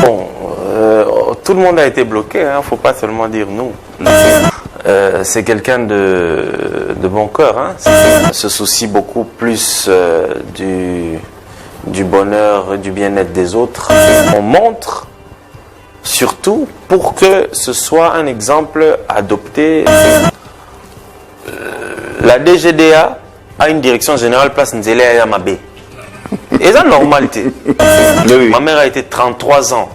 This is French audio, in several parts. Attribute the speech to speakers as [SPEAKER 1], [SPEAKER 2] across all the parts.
[SPEAKER 1] Bon, tout le monde a été bloqué, il ne faut pas seulement dire nous. C'est quelqu'un de bon cœur, se soucie beaucoup plus du bonheur et du bien-être des autres. On montre surtout pour que ce soit un exemple adopté. La DGDA a une direction générale place Nzele à Yamabé. Et ça, normalité. Oui. Ma mère a été 33 ans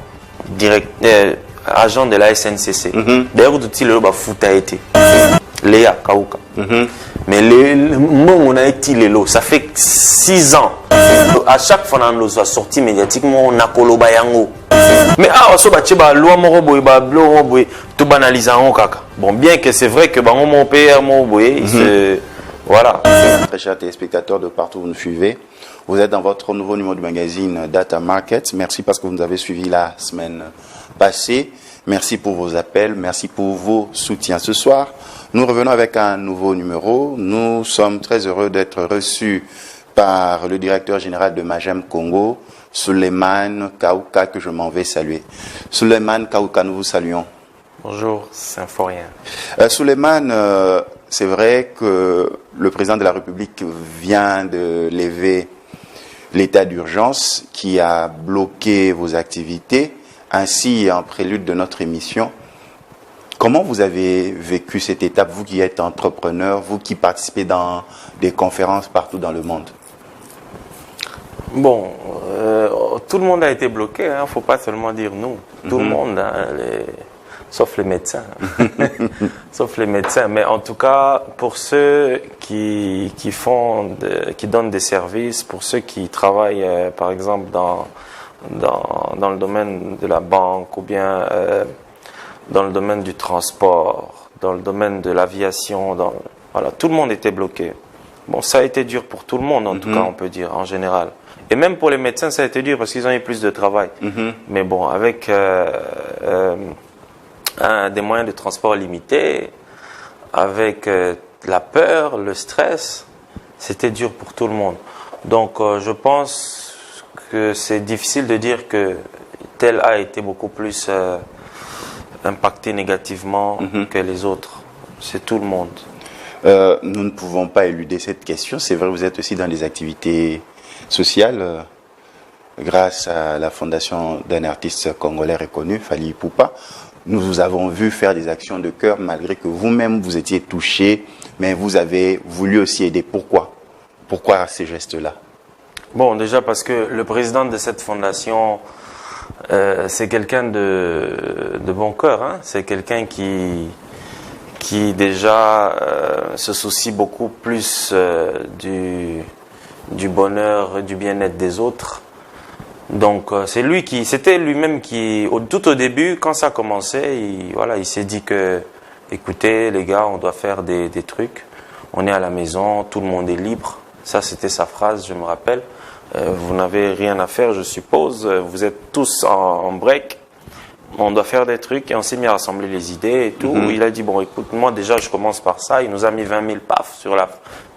[SPEAKER 1] agent de la SNCC. D'ailleurs, tout le foot a été. Léa Kauka. Mais on a été Lélo. Ça fait 6 ans. À chaque fois qu'on nous a sorti médiatiquement, on a Koloba Yango. Mais loi tout banalisant kaka. Bon, bien que c'est vrai que mon père voilà.
[SPEAKER 2] Très chers téléspectateurs de partout où vous nous suivez, vous êtes dans votre nouveau numéro du magazine Data Market. Merci parce que vous nous avez suivis la semaine passée. Merci pour vos appels, merci pour vos soutiens. Ce soir, nous revenons avec un nouveau numéro. Nous sommes très heureux d'être reçus par le directeur général de Magem Congo, Suleiman Kaouka, que je m'en vais saluer. Suleiman Kaouka, nous vous saluons.
[SPEAKER 1] Bonjour, Symphorien.
[SPEAKER 2] Suleiman, c'est vrai que le président de la République vient de lever l'état d'urgence qui a bloqué vos activités. Ainsi, en prélude de notre émission, comment vous avez vécu cette étape, vous qui êtes entrepreneur, vous qui participez dans des conférences partout dans le monde?
[SPEAKER 1] Bon, tout le monde a été bloqué, il ne faut pas seulement dire nous. Tout le monde, sauf les médecins. Sauf les médecins. Mais en tout cas, pour ceux qui donnent des services, pour ceux qui travaillent, par exemple, dans le domaine de la banque ou bien dans le domaine du transport, dans le domaine de l'aviation, voilà, tout le monde était bloqué. Bon, ça a été dur pour tout le monde, en tout cas, on peut dire, en général. Et même pour les médecins, ça a été dur parce qu'ils ont eu plus de travail. Mais bon, avec des moyens de transport limités, avec la peur, le stress, c'était dur pour tout le monde. Donc, je pense que c'est difficile de dire que tel a été beaucoup plus impacté négativement que les autres. C'est tout le monde.
[SPEAKER 2] Nous ne pouvons pas éluder cette question. C'est vrai, vous êtes aussi dans les activités sociales grâce à la fondation d'un artiste congolais reconnu, Fally Ipupa. Nous vous avons vu faire des actions de cœur malgré que vous-même vous étiez touché, mais vous avez voulu aussi aider. Pourquoi? Pourquoi ces gestes-là?
[SPEAKER 1] Bon, déjà parce que le président de cette fondation, c'est quelqu'un de bon cœur. C'est quelqu'un qui déjà se soucie beaucoup plus du bonheur et du bien-être des autres. Donc c'était lui-même qui, tout au début, quand ça commençait, il s'est dit que, écoutez les gars, on doit faire des trucs. On est à la maison, tout le monde est libre. Ça, c'était sa phrase, je me rappelle. Vous n'avez rien à faire, je suppose. Vous êtes tous en break. On doit faire des trucs et on s'est mis à rassembler les idées et tout. Il a dit, bon, écoute, moi déjà, je commence par ça. Il nous a mis 20 000 paf sur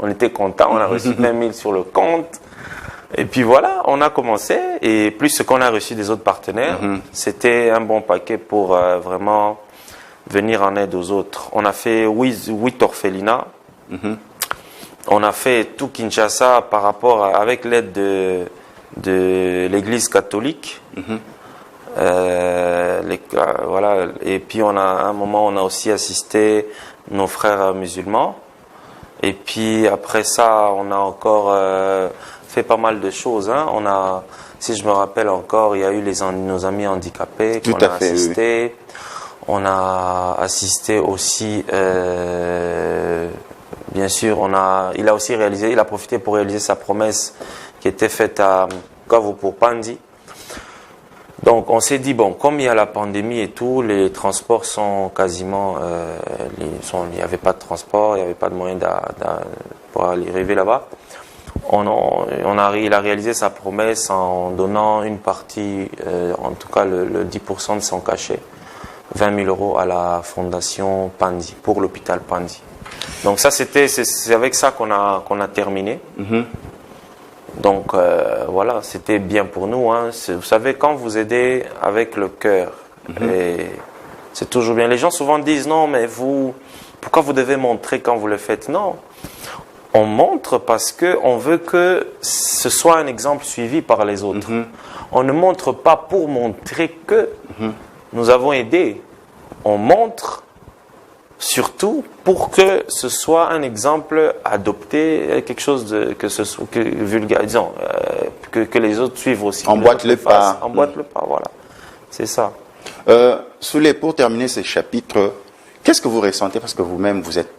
[SPEAKER 1] on était contents, on a reçu 20 000 sur le compte. Et puis voilà, on a commencé. Et plus ce qu'on a reçu des autres partenaires, c'était un bon paquet pour vraiment venir en aide aux autres. On a fait 8 orphelinats. On a fait tout Kinshasa avec l'aide de l'Église catholique. Voilà. Et puis à un moment, on a aussi assisté nos frères musulmans. Et puis après ça, on a encore fait pas mal de choses. Si je me rappelle encore, il y a eu nos amis handicapés qu'on a assisté. Oui. On a assisté aussi, bien sûr, il a profité pour réaliser sa promesse qui était faite à Kavu pour Pandi. Donc on s'est dit, bon, comme il y a la pandémie et tout, les transports sont quasiment... il n'y avait pas de transport, il n'y avait pas de moyen pour arriver là-bas. Il a réalisé sa promesse en donnant une partie, en tout cas le 10% de son cachet, 20 000 € à la fondation Pandi, pour l'hôpital Pandi. Donc ça, c'est avec ça qu'on a terminé. Donc voilà, c'était bien pour nous. Hein. Vous savez, quand vous aidez avec le cœur, et c'est toujours bien. Les gens souvent disent non, mais vous, pourquoi vous devez montrer quand vous le faites? Non, on montre parce que on veut que ce soit un exemple suivi par les autres. On ne montre pas pour montrer que nous avons aidé. On montre surtout pour que ce soit un exemple adopté, quelque chose que ce soit vulgarisant, que les autres suivent aussi.
[SPEAKER 2] Emboîte le pas.
[SPEAKER 1] Emboîte le pas, voilà. C'est ça.
[SPEAKER 2] Souley, pour terminer ce chapitre, qu'est-ce que vous ressentez? Parce que vous-même, vous êtes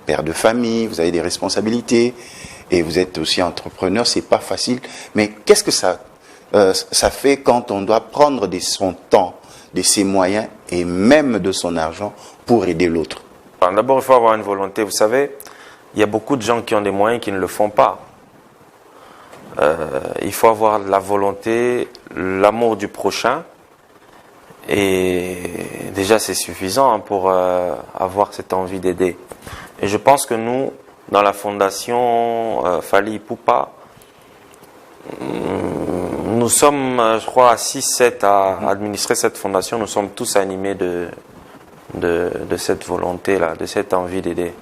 [SPEAKER 2] père de famille, vous avez des responsabilités et vous êtes aussi entrepreneur, c'est pas facile. Mais qu'est-ce que ça fait quand on doit prendre de son temps, de ses moyens et même de son argent pour aider l'autre?
[SPEAKER 1] D'abord, il faut avoir une volonté. Vous savez, il y a beaucoup de gens qui ont des moyens qui ne le font pas. Il faut avoir la volonté, l'amour du prochain. Et déjà, c'est suffisant pour avoir cette envie d'aider. Et je pense que nous, dans la fondation Fally Ipupa, nous sommes, je crois, à 6-7 à administrer cette fondation. Nous sommes tous animés de cette volonté-là, de cette envie d'aider.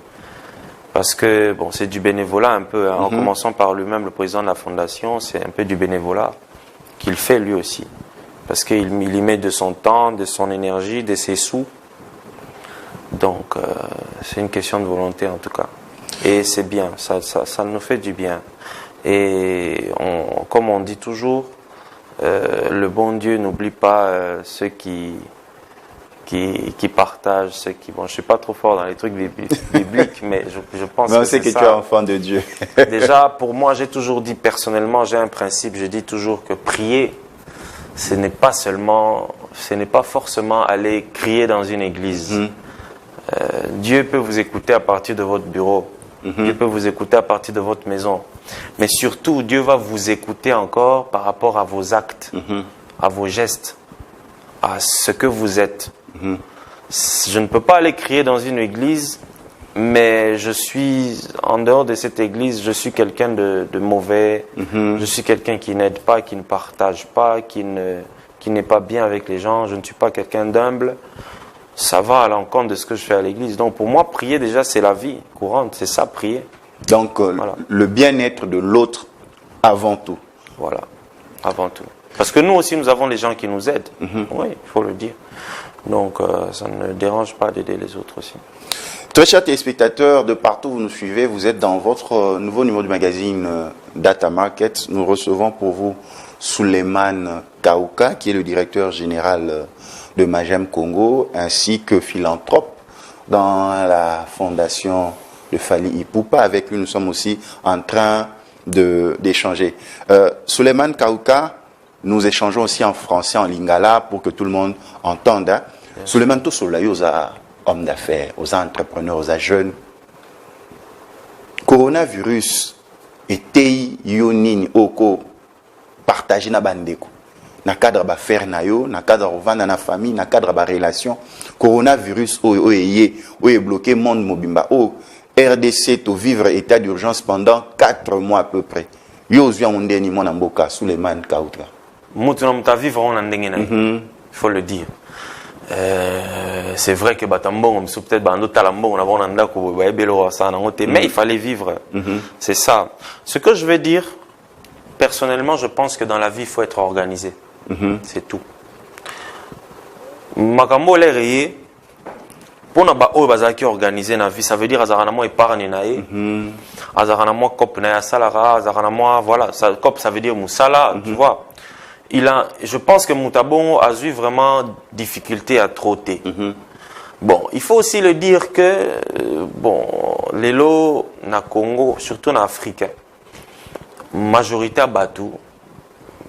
[SPEAKER 1] Parce que, bon, c'est du bénévolat un peu. Hein. En commençant par lui-même, le président de la fondation, c'est un peu du bénévolat qu'il fait lui aussi. Parce qu'il y met de son temps, de son énergie, de ses sous. Donc, c'est une question de volonté en tout cas. Et c'est bien, ça nous fait du bien. Et comme on dit toujours, le bon Dieu n'oublie pas ceux qui partagent, ceux qui... Bon, je ne suis pas trop fort dans les trucs bibliques, mais je pense que c'est ça.
[SPEAKER 2] Mais on sait que tu es enfant de Dieu.
[SPEAKER 1] Déjà, pour moi, j'ai toujours dit, personnellement, j'ai un principe, je dis toujours que prier, ce n'est pas forcément aller crier dans une église. Dieu peut vous écouter à partir de votre bureau. Dieu peut vous écouter à partir de votre maison. Mais surtout, Dieu va vous écouter encore par rapport à vos actes, à vos gestes, à ce que vous êtes. Je ne peux pas aller crier dans une église, mais je suis, en dehors de cette église, je suis quelqu'un de mauvais. Je suis quelqu'un qui n'aide pas, qui ne partage pas, qui n'est pas bien avec les gens. Je ne suis pas quelqu'un d'humble. Ça va à l'encontre de ce que je fais à l'église. Donc pour moi, prier déjà, c'est la vie courante. C'est ça, prier.
[SPEAKER 2] Donc voilà. Le bien-être de l'autre avant tout.
[SPEAKER 1] Voilà, avant tout. Parce que nous aussi, nous avons les gens qui nous aident. Oui, il faut le dire. Donc ça ne dérange pas d'aider les autres aussi.
[SPEAKER 2] Très chers téléspectateurs, de partout où vous nous suivez, vous êtes dans votre nouveau numéro du magazine Data Market. Nous recevons pour vous Souleymane Kaouka, qui est le directeur général de Magem Congo, ainsi que philanthrope dans la fondation de Fally Ipupa. Avec lui, nous sommes aussi en train d'échanger. Souleymane Kaouka, nous échangeons aussi en français, en lingala, pour que tout le monde entende. Hein. Souleymane, tout cela, aux hommes d'affaires, aux entrepreneurs, aux jeunes. Coronavirus était yonini oko partagé na bandeko. Na cadre ba faire na yo, na cadre vendre na famille, na cadre ba relation. Coronavirus oye bloqué monde mobimba. RDC to vivre état d'urgence pendant 4 mois à peu près. Yo zwa mondeni mona mboka Souleymane Kaouka.
[SPEAKER 1] Mutu na muta vivre on ndenge na. Il faut le dire. C'est vrai que Batambon, peut-être Bando Talambon, on a un ndako bayebelo ça na ngote, mais il fallait vivre. C'est ça. Ce que je vais dire, personnellement, je pense que dans la vie, il faut être organisé. C'est tout. Makambo l'erreur, pour na ba o bazaki organisé na vie, ça veut dire azarana mo épargne nae, azarana mo cop na salara, azarana mo voilà, ça cop ça veut dire musala, tu vois. Je pense que Moutabon a eu vraiment difficulté à trotter. Bon, il faut aussi le dire que les lots na Congo, surtout en Afrique, majorité à Batou,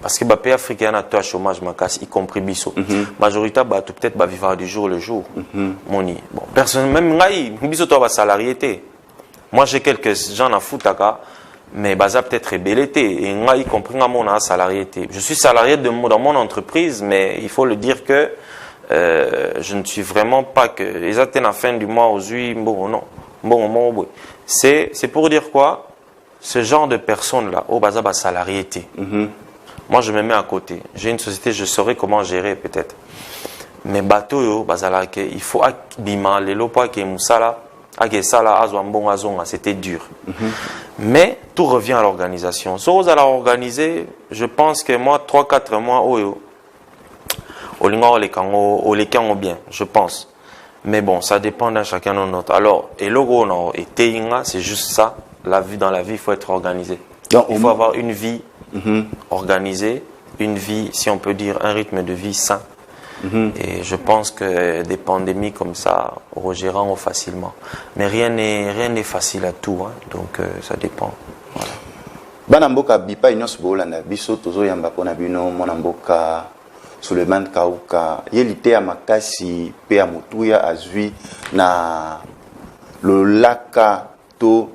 [SPEAKER 1] parce que les pays africains ont un chômage, y compris Bissau. Majorité à Batou, peut-être vivre du jour le jour. Bon, personnellement, même Bissau, tu as salarié. Moi, j'ai quelques gens à Foutaka. Mais baza peut-être rebellité et moi y compris mon salarié. Je suis salarié dans mon entreprise, mais il faut le dire que je ne suis vraiment pas que les atteintes à la fin du mois aux bon non bon c'est pour dire quoi? ce genre de personnes-là, au bazaba salarié, moi je me mets à côté. J'ai une société, je saurais comment gérer peut-être. Mais bateau, il faut abîmer les lois qui moussala, c'était dur. Mais tout revient à l'organisation. Si vous allez organiser, je pense que moi, 3-4 mois, au bien, je pense. Mais bon, ça dépend d'un chacun de notre. Alors, et logo, c'est juste ça. La vie, dans la vie, il faut être organisé. Donc, il faut avoir une vie organisée, une vie, si on peut dire, un rythme de vie sain. Et je pense que des pandémies comme ça, on regérera facilement. Mais rien n'est facile à tout, hein. Donc ça dépend. Voilà.
[SPEAKER 2] Banamboka bipa inyos bolanda biso tozo yamba pona bino monamboka Suleiman Kauka yelite ya makasi pe ya mutuya azwi na lolaka to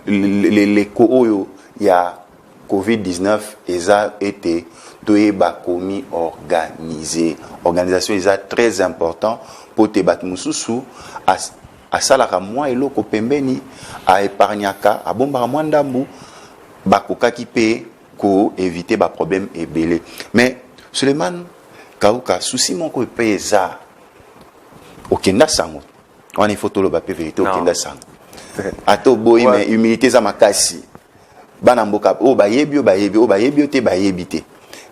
[SPEAKER 2] leko oyo ya COVID-19 eza été toyeba komi organisé. Organisation est très important pour te battre mususu a salaka moi eloko pembeni a épargnaka a bombaka moi ndambu bakokaki pe ko éviter ba problème ebele. Mais Suleiman Kauka souci moko pe eza okenda sango. On est photo lo ba pe vérité okenda sango. Ato boyi mais humilité za makasi. Bana mboka o bayebi te bayebi te.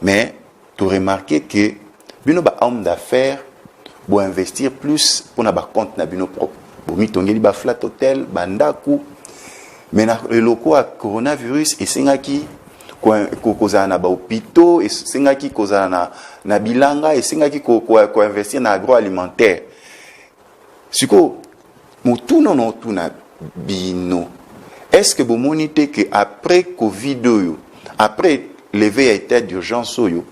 [SPEAKER 2] Mais tu remarques que bino ba homme d'affaires bo investir plus pour na ba compte na bino propre. Bo mi tongeli ba flat hotel, bandaku. Mais na le loko a coronavirus et sengaki koza na ba hôpitaux et sengaki koza na bilanga et sengaki ko investir na agroalimentaire. Siko mutu non tu na bino. Est-ce que vous monitez que après Covid après lever à état d'urgence soyo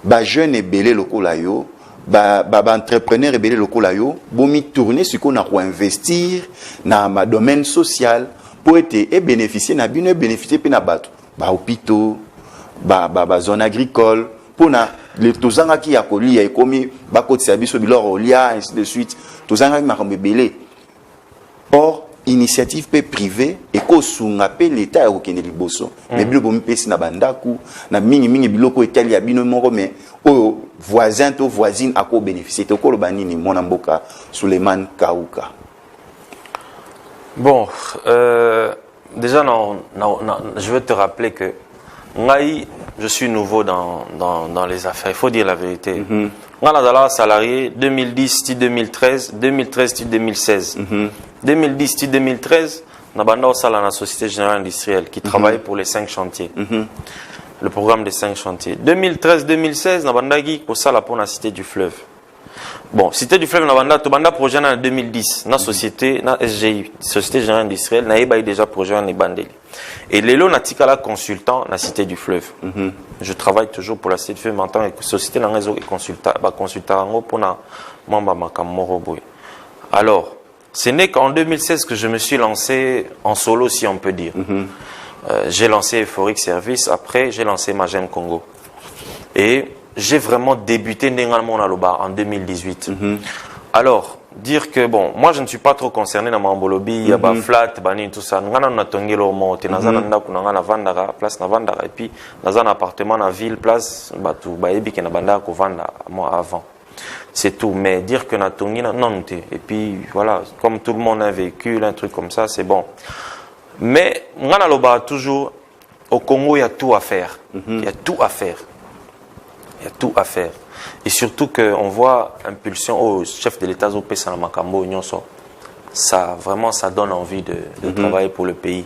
[SPEAKER 2] ba jeune et belé lokola yo ba entrepreneur et belé lokola yo bomi tourner ce qu'on a pour investir na ma domaine social pour être et bénéficier na bino bénéficier pe na bato ba hôpitaux ba zone agricole pour na les tozanga ki ya kolia ekomi ba kotisa biso biloro olia ainsi de suite tozanga ki makambe belé. Or initiative pe privée et ko sunga pe l'état au kende liboso mais bilo bomi pesi na bandaku na mingi biloko etali ya bino moko mais o voisin to voisine ako bénéficier to ko banini mona mboka Suleiman Kauka.
[SPEAKER 1] Bon, déjà je veux te rappeler que je suis nouveau dans les affaires, il faut dire la vérité. Nga salarié 2010-2013, 2013-2016. 2010-2013, Nabanda Osala la Société Générale Industrielle qui travaille pour les 5 chantiers. Le programme des 5 chantiers. 2013-2016, Nabanda Gui Osala pour la Cité du Fleuve. Bon, Cité du Fleuve, Nabanda projet en 2010. Na société, na SGI, Société Générale Industrielle, na déjà projet en Ebandeli. Et Lelo Natikala consultant la Cité du Fleuve. Je travaille toujours pour la Cité du Fleuve en tant que société dans réseau et consultant pour na mamba makamoroboy. Alors, ce n'est qu'en 2016 que je me suis lancé en solo, si on peut dire. J'ai lancé Euphoric Service, après j'ai lancé Magem Congo. Et j'ai vraiment débuté en 2018. Alors, dire que, bon, moi je ne suis pas trop concerné dans mon bolobi, il y a ba flat, bani, tout ça. Nous avons tongelo monte, nous avons vandara, place na vandara, et puis nous avons un appartement dans la ville, place, batu, baebi qui na bandara ko vanda, moi avant. C'est tout. Mais dire que Natongi, non, et puis voilà, comme tout le monde a un véhicule, un truc comme ça, c'est bon. Mais, Nganaloba, toujours, au Congo, il y a tout à faire. Il y a tout à faire. Il y a tout à faire. Et surtout qu'on voit impulsion au chef de l'État, ça, vraiment, ça donne envie de travailler pour le pays.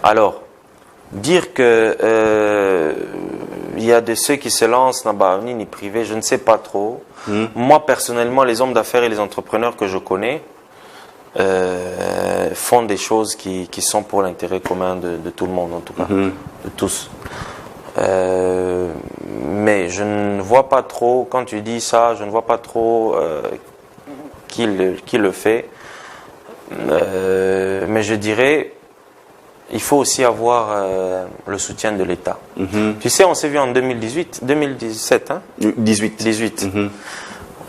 [SPEAKER 1] Alors, dire que il y a de ceux qui se lancent dans le ni privé, je ne sais pas trop. Moi, personnellement, les hommes d'affaires et les entrepreneurs que je connais font des choses qui sont pour l'intérêt commun de tout le monde, en tout cas, de tous. Mais je ne vois pas trop, quand tu dis ça, je ne vois pas trop qui le fait. Mais je dirais, il faut aussi avoir le soutien de l'État. Tu sais, on s'est vu en 2017, hein? 18.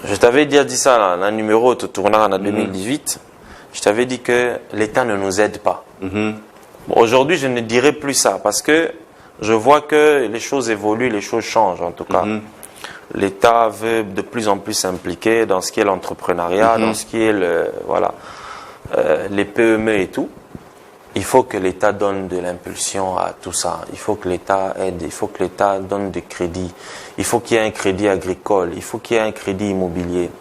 [SPEAKER 1] Je t'avais dit ça, là, un numéro te tournant en 2018. Je t'avais dit que l'État ne nous aide pas. Bon, aujourd'hui, je ne dirais plus ça parce que je vois que les choses évoluent, les choses changent en tout cas. L'État veut de plus en plus s'impliquer dans ce qui est l'entrepreneuriat, dans ce qui est les PME et tout. Il faut que l'État donne de l'impulsion à tout ça. Il faut que l'État aide, il faut que l'État donne des crédits. Il faut qu'il y ait un crédit agricole, il faut qu'il y ait un crédit immobilier.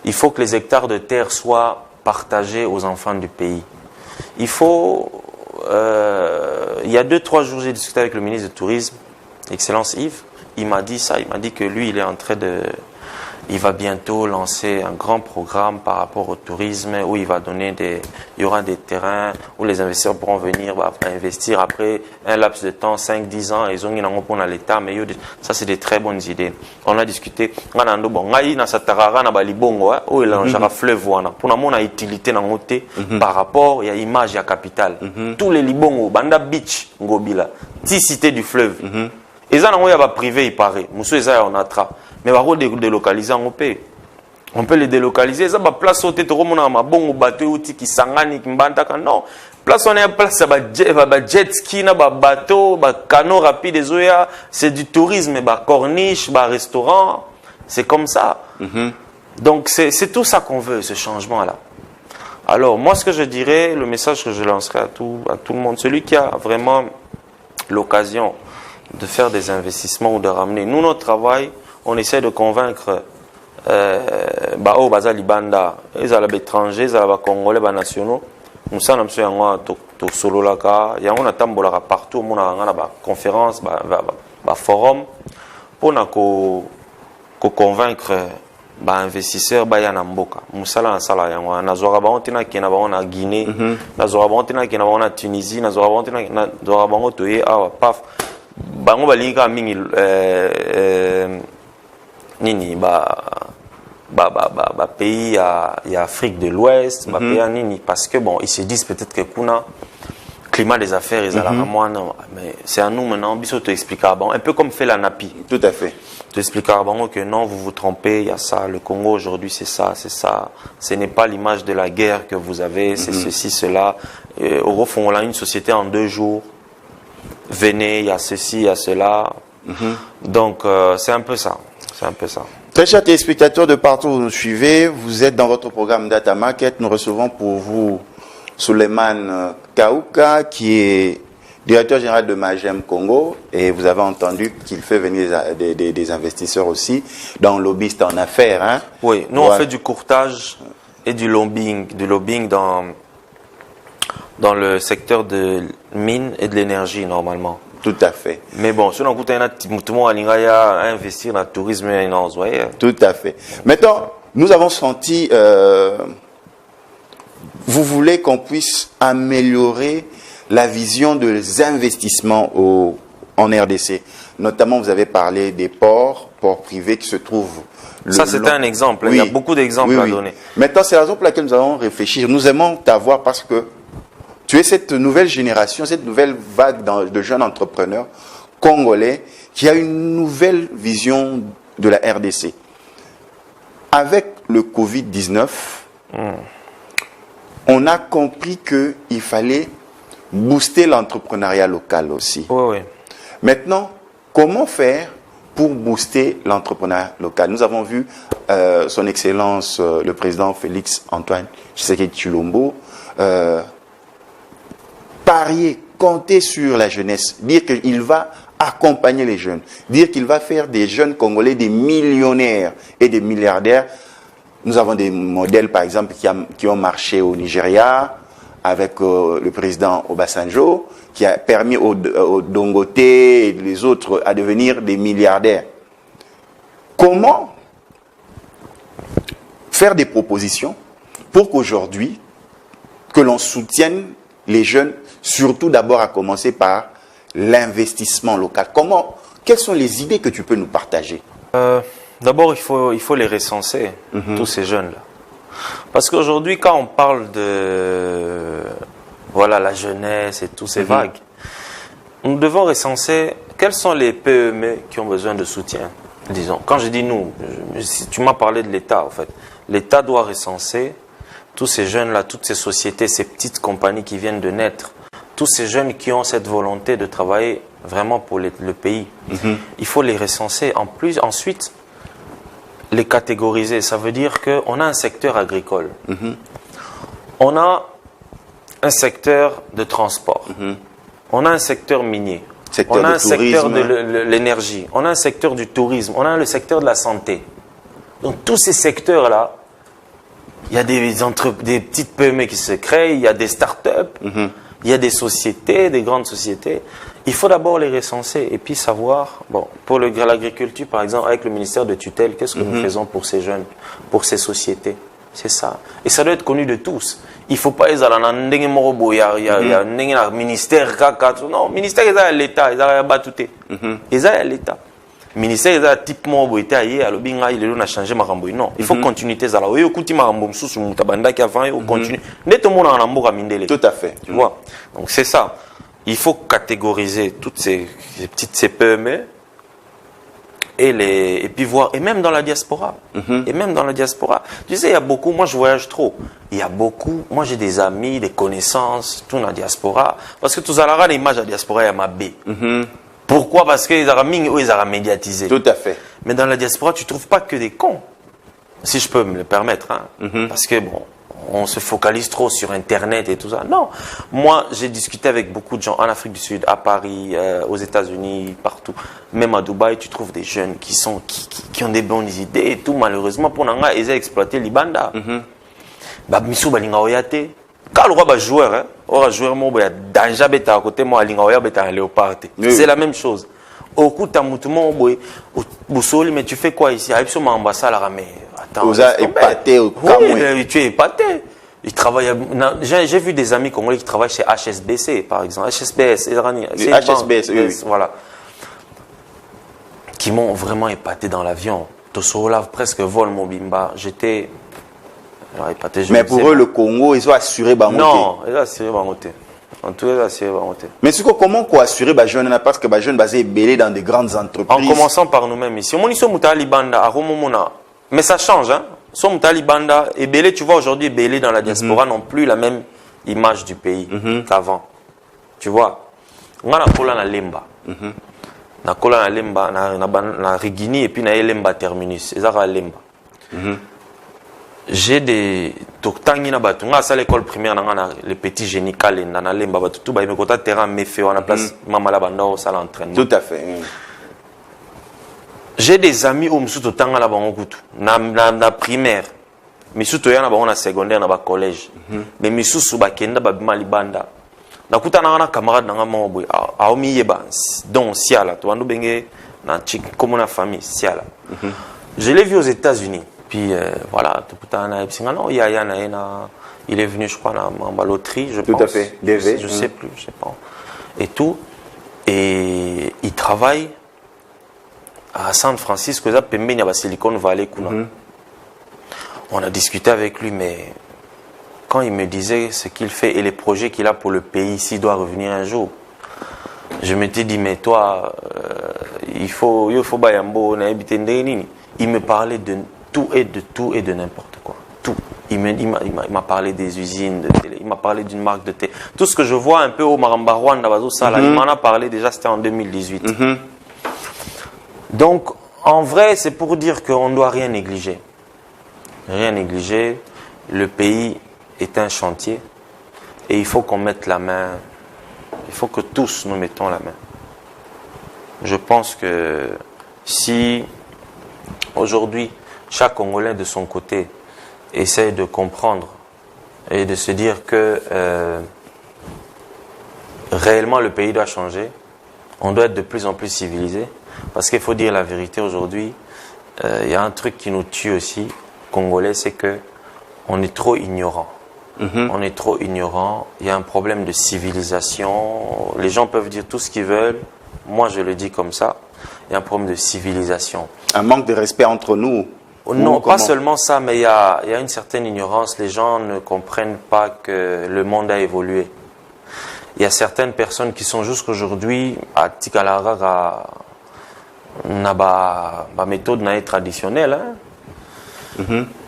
[SPEAKER 1] Il faut que les hectares de terre soient partagés aux enfants du pays. Il faut... il y a 2-3 jours, j'ai discuté avec le ministre du Tourisme, Excellence Yves. Il m'a dit ça, il m'a dit que lui, il est en train de... Il va bientôt lancer un grand programme par rapport au tourisme où il va donner des... Il y aura des terrains où les investisseurs pourront venir investir après un laps de temps, 5-10 ans, ils ont mis en pour l'État, mais ça c'est des très bonnes idées. On a discuté, on a fleuve pour mon utilité par rapport à l'image à capitale. Tous les Libongo, Banda Beach, Ngobila, 10 cités du fleuve. Et ça, il y a privé, il paraît. Moussou, ça, on attrape. Mais on va délocaliser en OP. On peut les délocaliser. Ça va place au tête, on a un bon bateau qui s'engage, qui m'bantaka. Non. Place on est en place, ça va jet ski, na bateau, canot rapide, c'est du tourisme, corniche, restaurant. C'est comme ça. Donc c'est tout ça qu'on veut, ce changement-là. Alors moi, ce que je dirais, le message que je lancerai à tout le monde, celui qui a vraiment l'occasion de faire des investissements ou de ramener. Nous, notre travail, on essaie de convaincre aux Libanda, les étrangers, les Congolais, les nationaux. Nous sommes en solo là, il y a un tambola partout, on a une conférence, un forum pour convaincre les investisseurs ba yana mboka. Musala na sala yango na zora ba ontina kena ba na Guinée, na zora ba ontina kena ba na Tunisie, na zora ba ontina na zora ba ngotoye awa paf. Bango balinga mingi nini pays ya Afrique de l'Ouest, pays nini parce que bon ils se disent peut-être que kuna climat des affaires ils allaient moins mais c'est à nous maintenant biso te expliquer bon un peu comme fait la NAPI.
[SPEAKER 2] Tout à fait.
[SPEAKER 1] Te expliquer bon que non vous vous trompez, il y a ça, le Congo aujourd'hui c'est ça, ce n'est pas l'image de la guerre que vous avez, c'est ceci cela. Au fond on a une société en 2 jours. Venez, il y a ceci, il y a cela. Donc, c'est un peu ça. C'est un peu ça.
[SPEAKER 2] Très chers téléspectateurs de partout où vous nous suivez, vous êtes dans votre programme Data Market. Nous recevons pour vous Suleiman Kaouka, qui est directeur général de Magem Congo. Et vous avez entendu qu'il fait venir des investisseurs aussi, dans lobbyiste en affaires. Hein.
[SPEAKER 1] Oui, nous on fait du courtage et du lobbying dans le secteur de mines et de l'énergie normalement.
[SPEAKER 2] Tout à fait.
[SPEAKER 1] Mais bon, si on a investir dans le tourisme,
[SPEAKER 2] tout à fait. Maintenant, nous avons senti, vous voulez qu'on puisse améliorer la vision des investissements en RDC. Notamment, vous avez parlé des ports privés qui se trouvent.
[SPEAKER 1] Ça, c'était un exemple. Oui. Il y a beaucoup d'exemples à donner.
[SPEAKER 2] Maintenant, c'est la raison pour laquelle nous allons réfléchir. Nous aimons t'avoir parce que tu es cette nouvelle génération, cette nouvelle vague de jeunes entrepreneurs congolais qui a une nouvelle vision de la RDC. Avec le Covid-19, on a compris qu'il fallait booster l'entrepreneuriat local aussi.
[SPEAKER 1] Oui.
[SPEAKER 2] Maintenant, comment faire pour booster l'entrepreneuriat local? Nous avons vu son Excellence, le président Félix Antoine Tshisekedi Tshilombo, parier, compter sur la jeunesse, dire qu'il va accompagner les jeunes, dire qu'il va faire des jeunes Congolais des millionnaires et des milliardaires. Nous avons des modèles, par exemple, qui ont marché au Nigeria avec le président Obasanjo, qui a permis aux Dongote et les autres à devenir des milliardaires. Comment faire des propositions pour qu'aujourd'hui, que l'on soutienne les jeunes, surtout d'abord à commencer par l'investissement local. Quelles sont les idées que tu peux nous partager?
[SPEAKER 1] D'abord, il faut les recenser, tous ces jeunes-là. Parce qu'aujourd'hui, quand on parle de la jeunesse et tous ces vagues, nous devons recenser quels sont les PME qui ont besoin de soutien. Disons, quand je dis nous, tu m'as parlé de l'État, en fait. L'État doit recenser tous ces jeunes-là, toutes ces sociétés, ces petites compagnies qui viennent de naître tous ces jeunes qui ont cette volonté de travailler vraiment pour le pays. Il faut les recenser. En plus, ensuite, les catégoriser. Ça veut dire qu'on a un secteur agricole. On a un secteur de transport. On a un secteur minier. On a un secteur de l'énergie. On a un secteur du tourisme. On a le secteur de la santé. Donc, tous ces secteurs-là, il y a des petites PME qui se créent, il y a des start-up, il y a des sociétés, des grandes sociétés. Il faut d'abord les recenser et puis savoir, bon, pour l'agriculture par exemple, avec le ministère de tutelle, qu'est-ce que nous faisons pour ces jeunes, pour ces sociétés? C'est ça. Et ça doit être connu de tous. Il ne faut pas les aller dans un ministère. Non, le ministère est à l'État, il est à Batouté. Il est à l'État. Le ministère est à type il est à il a changé ma rambo. Non, il faut continuer tes alors. Il faut ma sous mutabanda qui avant, il faut continuer.
[SPEAKER 2] Tout à fait.
[SPEAKER 1] Tu vois. Donc c'est ça. Il faut catégoriser toutes ces petites PME et puis voir, et même dans la diaspora. Et même dans la diaspora. Tu sais, il y a beaucoup, moi je voyage trop. Il y a beaucoup, moi j'ai des amis, des connaissances, tout dans la diaspora. Parce que tous à l'heure, l'image de la diaspora, il y a ma baie. Pourquoi? Parce qu'ils ont médiatisé.
[SPEAKER 2] Tout à fait.
[SPEAKER 1] Mais dans la diaspora, tu ne trouves pas que des cons. Si je peux me le permettre. Hein. Parce que, bon, on se focalise trop sur Internet et tout ça. Non. Moi, j'ai discuté avec beaucoup de gens en Afrique du Sud, à Paris, aux États-Unis, partout. Même à Dubaï, tu trouves des jeunes qui ont des bonnes idées et tout. Malheureusement, pour nous, ils ont exploité l'Ibanda. Missou balinga oyate. Quand le roi va jouer, hein, on joueur moi il danger beta à côté moi alinga oya beta léopard. C'est la même chose. Au coup ta mutumo boy busoli mais tu fais quoi ici? Arrive sur ma ambassade là mais attends.
[SPEAKER 2] Vous avez épaté au
[SPEAKER 1] Cameroun. Tu es épaté. Il travaille. J'ai vu des amis congolais qui travaillent chez HSBC par exemple. HSBS,
[SPEAKER 2] HSBS, oui.
[SPEAKER 1] Voilà. Qui m'ont vraiment épaté dans l'avion. Tosorola presque vole mon bimba. J'étais
[SPEAKER 2] mais pour eux, le Congo, ils ont assuré Bangote.
[SPEAKER 1] Non, ils ont assuré Bangote. En tout cas, ils ont assuré Bangote.
[SPEAKER 2] Mais comment quoi assurer les jeunes? Parce que les jeunes basés belés dans des grandes entreprises.
[SPEAKER 1] En commençant par nous-mêmes ici. On est Moutali Banda, à Romomona. Mais ça change, hein. Moutali Banda et belé, tu vois, aujourd'hui, belé dans la diaspora n'ont plus la même image du pays qu'avant. Tu vois. On a Kola na Lemba. Na Kola na Lemba, na Rigini et puis na Lemba terminus. Ils ont Lemba. J'ai des toktangi na batu nga à l'école primaire na les petits génies kalenda na lemba batu tout ba me kota terrain me fait on a place mama la banda au salle d'entraînement.
[SPEAKER 2] Tout à fait.
[SPEAKER 1] J'ai des amis au msuto tanga la bango kutu na primaire. Misuto yana ba on a secondaire na ba collège. Mais misusu ba kenda ba bima libanda. Na kuta na camarade na ngama boy a omi yeba don siala to andu benge na chik comme na famille siala. Je l'ai vu aux États-Unis. Puis voilà, il est venu, je crois, en loterie, je pense.
[SPEAKER 2] Tout à fait, DV.
[SPEAKER 1] Je sais plus, je sais pas. Et tout. Et il travaille à San Francisco, il y a Silicon Valley. On a discuté avec lui, mais quand il me disait ce qu'il fait et les projets qu'il a pour le pays, s'il doit revenir un jour, je m'étais dit, mais toi, il faut Bayambo, il me parlait de tout et de n'importe quoi. Tout. Il m'a parlé des usines de télé, il m'a parlé d'une marque de télé. Tout ce que je vois un peu au Maramba Rwanda, il m'en a parlé déjà, c'était en 2018. Donc, en vrai, c'est pour dire qu'on ne doit rien négliger. Rien négliger. Le pays est un chantier et il faut qu'on mette la main. Il faut que tous nous mettons la main. Je pense que si aujourd'hui, chaque Congolais de son côté essaye de comprendre et de se dire que réellement le pays doit changer, on doit être de plus en plus civilisé. Parce qu'il faut dire la vérité aujourd'hui, il y a un truc qui nous tue aussi, Congolais, c'est que on est trop ignorant. On est trop ignorant, il y a un problème de civilisation, les gens peuvent dire tout ce qu'ils veulent, moi je le dis comme ça, il y a un problème de civilisation.
[SPEAKER 2] Un manque de respect entre nous.
[SPEAKER 1] Non, pas seulement ça, mais il y a une certaine ignorance. Les gens ne comprennent pas que le monde a évolué. Il y a certaines personnes qui sont jusqu'aujourd'hui à Tikalara, ma méthode traditionnelle.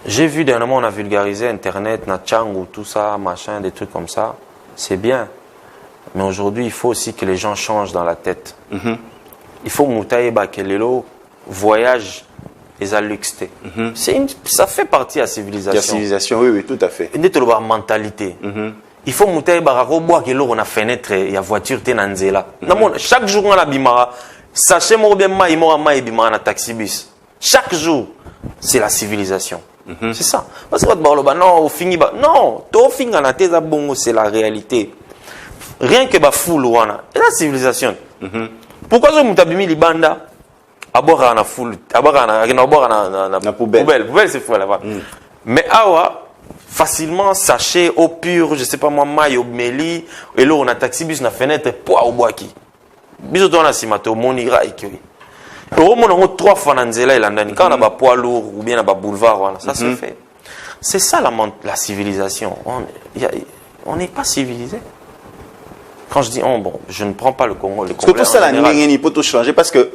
[SPEAKER 1] J'ai vu dernièrement, on a vulgarisé Internet, Nachangu, tout ça, machin, des trucs comme ça. C'est bien. Mais aujourd'hui, il faut aussi que les gens changent dans la tête. Il faut moutaïba que les lots voyagent et à luxté. Ça fait partie de la civilisation.
[SPEAKER 2] La civilisation, oui, oui, tout à fait.
[SPEAKER 1] Et de la mentalité. Il faut moutaïba robois que l'eau on a fenêtre et la voiture tenanzela. Chaque jour on a bimara. Sachez moi bien ma bimara na taxi bus. Chaque jour, c'est la civilisation. C'est ça. Parce que non, au fini non, to finga na teza bongo c'est la réalité. Rien que ba foule wana, c'est la civilisation. Pourquoi je mutabimi libanda abora na foule, abora na poubelle. Poubelle c'est fou là-bas. Mais awa facilement sachet au pur, je sais pas moi maille au meli et là on a taxi bus na fenêtre poa au boaki. Biso to na simato monira ikiri. Au moins on a 3 fois dans nzela et landani quand on a ba poids lourd ou bien on a ba boulevard voilà, ça se fait. C'est ça la civilisation. On n'est pas civilisé. Quand je dis bon, je ne prends pas le Congo, le Congo.
[SPEAKER 2] Tout ça la n'engeni peut tout changer parce que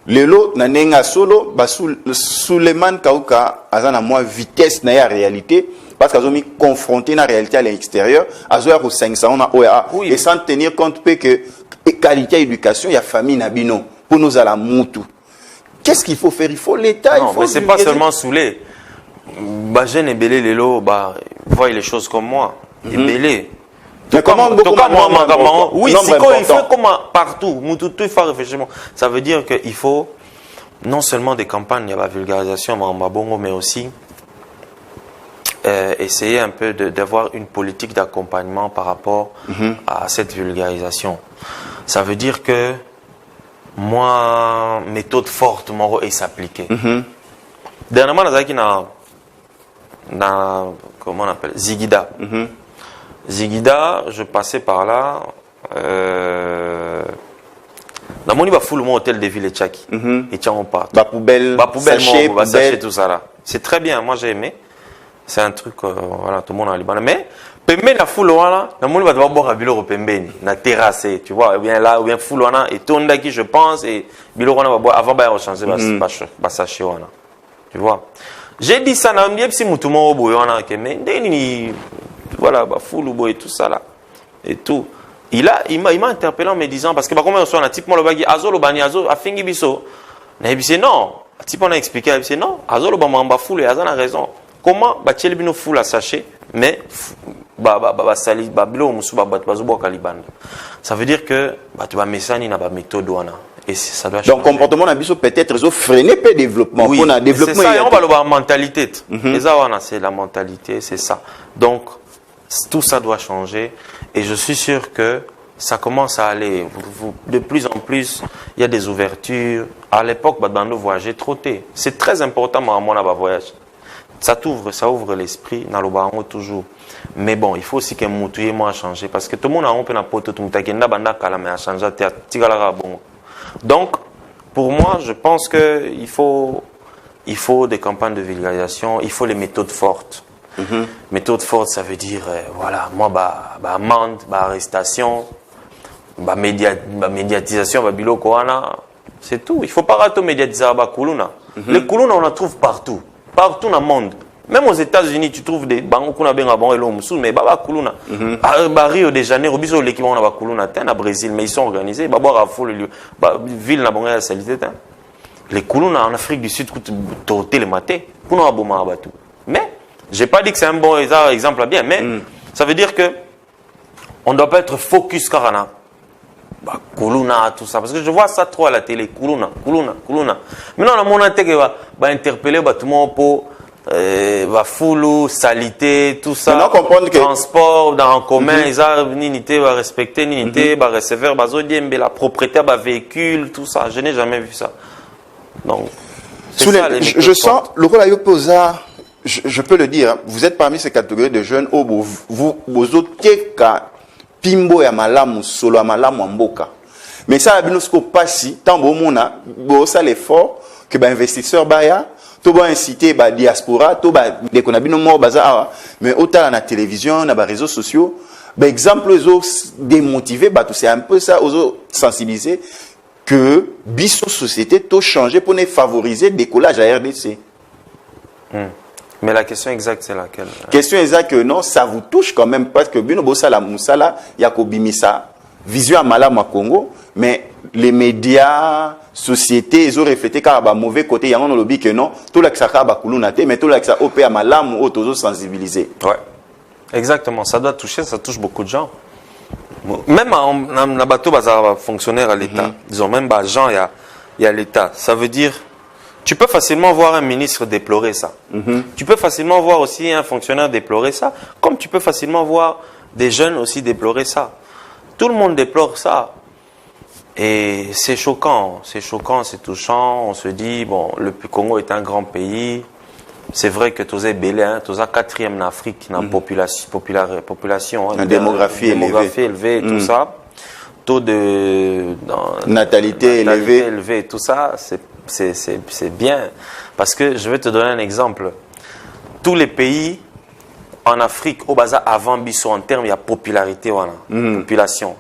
[SPEAKER 2] le lot na nenga solo ba Suleiman Kauka azana moins vitesse na ya réalité parce qu'ils ont mis confronté la réalité à l'extérieur azoya ko 500 na OA et sans tenir compte que qualité d'éducation il y a famille na bino pour nous à la mutu. Qu'est-ce qu'il faut faire? Il faut l'État.
[SPEAKER 1] Non, mais c'est pas seulement saoulé. Bah jeune et belé les lots voient les choses comme moi. Et belé.
[SPEAKER 2] Mais comment
[SPEAKER 1] oui, c'est quoi il faut comme partout. Il faut réfléchir. Ça veut dire qu'il faut non seulement des campagnes, il y a la vulgarisation, mais aussi essayer un peu d'avoir une politique d'accompagnement par rapport à cette vulgarisation. Ça veut dire que moi, méthode forte, mon rôle est s'appliquer. Dernièrement, comment on appelle Zigida. Zigida, je passais par là. Dans mon foule mon hôtel de ville et Tchaki. Et tiens, on part.
[SPEAKER 2] Poubelle,
[SPEAKER 1] sachet, tout ça là. C'est très bien, moi j'ai aimé. C'est un truc, voilà, tout le monde en Liban. Mais, pembe la foule là, dans mon va boire à Bilo Pembe, na terrasse, tu vois, ou bien là, ou bien foule là, et tourne qui je pense, et Bilo va boire avant de changer, sachet là. Tu vois. J'ai dit ça, n'a si moutoumon au bout, mais voilà, foule ou et tout ça là. Et tout. Il m'a interpellé en me disant, parce que bah, combien on soit un type, moi le bagui, Azo, le bani, Azo, a fingi biso. Mais il dit non. Un type, on a expliqué, il dit non. Azo, le bani, foule, et Azo a raison. Comment, bah, tu as foule à sachet, mais, sali, bilo, moussou, bazo, kalibanda. Ça veut dire que, bah, tu vas messani, na, méthode, wana. Et ça doit changer.
[SPEAKER 2] Donc, comportement n'a peut-être freiner le développement.
[SPEAKER 1] Oui, c'est ça, et on va le mentalité. C'est la mentalité, c'est ça. Donc, tout ça doit changer. Et je suis sûr que ça commence à aller. De plus en plus, il y a des ouvertures. À l'époque, dans nos voyages, trotté. C'est très important, moi, mon voyage. Ça ouvre l'esprit, dans le toujours. Mais bon, il faut aussi que moutouye moi changer. Parce que tout le monde a un peu n'importe tout. A changé. Donc, pour moi, je pense qu'il faut des campagnes de vulgarisation, il faut les méthodes fortes. Méthode forte, ça veut dire, voilà, moi, amende, arrestation, médiatisation, c'est tout. Il ne faut pas rater médiatiser Kuluna. Les Kuluna, on en trouve partout. Partout dans le monde. Même aux États-Unis, tu trouves des banques qui ont des mais Kuluna. À Rio de Janeiro, l'équipement de Kuluna, au Brésil, mais ils sont organisés. Ville n'a pas salité. Les Kuluna en Afrique du Sud, tu les matés. Pour nous, mais, je n'ai pas dit que c'est un bon exemple bien, mais ça veut dire que on ne doit pas être focus Karana. Kuluna, tout ça. Parce que je vois ça trop à la télé. Kuluna. Maintenant, on a interpellé tout le monde pour foulou, salité, tout ça. Transport, dans en commun, ils ont unité, respecter, unité, recevoir, la propriété, véhicule, tout ça. Je n'ai jamais vu ça. Donc,
[SPEAKER 2] je sens le rôle à Yoposa. Je peux le dire, vous êtes parmi ces catégories de jeunes où vous autres pimbo ya malamu solo ya malamu mboka. Mais ça a binosko passi tant bon mona ça l'effort que investisseur baya to ba inciter ba diaspora to ba de konabino mo baza mais autant na télévision na ba réseaux sociaux exemple les autres démotiver c'est un peu ça aux sensibiliser que biso société to changer pour ne favoriser décollage à RDC.
[SPEAKER 1] Mais la question exacte, c'est laquelle?
[SPEAKER 2] Question exacte que non, ça vous touche quand même parce que Bino Bossa la Moussala, Yakobimisa, vision à Malam à Congo, mais les médias, sociétés, ils ont reflété car bah mauvais côté. Il y a un lobby que non, tout là que ça a kulunate, mais tout là que ça opère à Malam ou autres sensibilisés.
[SPEAKER 1] Ouais, exactement. Ça doit toucher, ça touche beaucoup de gens. Même en bateau, fonctionnaire à l'État, disons même agent, il y a l'État. Ça veut dire, tu peux facilement voir un ministre déplorer ça. Tu peux facilement voir aussi un fonctionnaire déplorer ça, comme tu peux facilement voir des jeunes aussi déplorer ça. Tout le monde déplore ça. Et c'est choquant, c'est touchant. On se dit, bon, le Congo est un grand pays. C'est vrai que tu es belé, tu es quatrième en Afrique, dans la population,
[SPEAKER 2] une démographie
[SPEAKER 1] élevée et tout ça. Taux de
[SPEAKER 2] natalité élevé
[SPEAKER 1] et tout ça, c'est bien. Parce que je vais te donner un exemple. Tous les pays en Afrique, au bazar avant Bisso, en termes de popularité, voilà, population.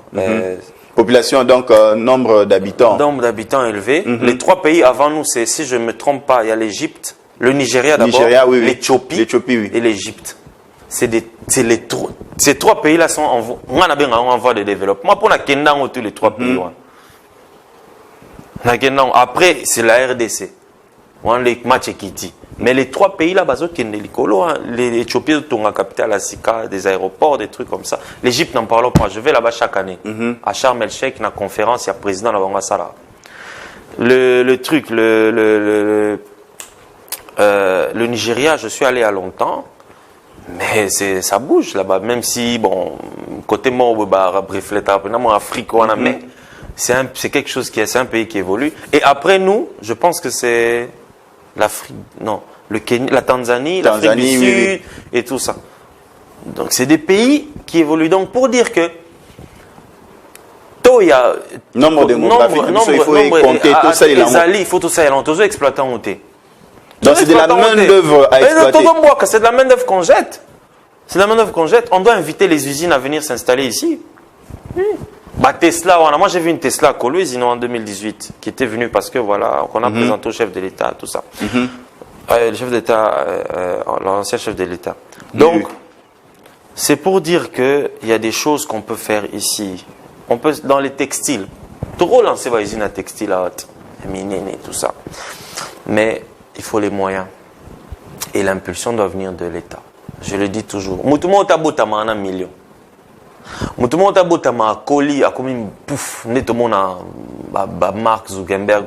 [SPEAKER 2] Population, donc nombre d'habitants.
[SPEAKER 1] Nombre d'habitants élevé. Les 3 pays avant nous, c'est, si je ne me trompe pas, il y a l'Égypte, le Nigeria d'abord,
[SPEAKER 2] oui,
[SPEAKER 1] l'Éthiopie
[SPEAKER 2] oui.
[SPEAKER 1] et l'Égypte. Ces 3 pays-là sont en voie de développement. Pour la Kenya, tous les 3 pays. Après, c'est la RDC. Les matchs Ekiti. Mais les 3 pays-là, l'Éthiopie, la capitale, la Sika, des aéroports, des trucs comme ça. L'Égypte, n'en parlons pas. Je vais là-bas chaque année. À Sharm el-Sheikh, dans la conférence, il y a le président là-bas, Salah. Le Nigeria, je suis allé il y a longtemps. Mais ça bouge là-bas, même si, bon, côté moi, bref, Afrique, mais c'est quelque chose c'est un pays qui évolue. Et après nous, je pense que c'est l'Afrique, non, le Kenya, la Tanzanie, l'Afrique du Sud et tout ça. Donc c'est des pays qui évoluent. Donc pour dire que il y a
[SPEAKER 2] nombre démographique, il faut compter tout ça,
[SPEAKER 1] il faut tout ça, il faut exploiter en côté.
[SPEAKER 2] Donc c'est de la main-d'œuvre à exploiter.
[SPEAKER 1] C'est de la main-d'œuvre qu'on jette. C'est de la main-d'œuvre qu'on jette. On doit inviter les usines à venir s'installer ici. Tesla, moi j'ai vu une Tesla à Kolwezi en 2018 qui était venue parce que voilà, qu'on a présenté au chef de l'État, tout ça. Le chef d'État, l'ancien chef de l'État. Donc, c'est pour dire qu'il y a des choses qu'on peut faire ici. On peut, dans les textiles, trop lancer une usine à textile à miner tout ça. Mais il faut les moyens. Et l'impulsion doit venir de l'État. Je le dis toujours. Moutouma Otabotama en 1 million. Moutouma Otabotama Koli a comme pouf, netomona Mark Zuckerberg,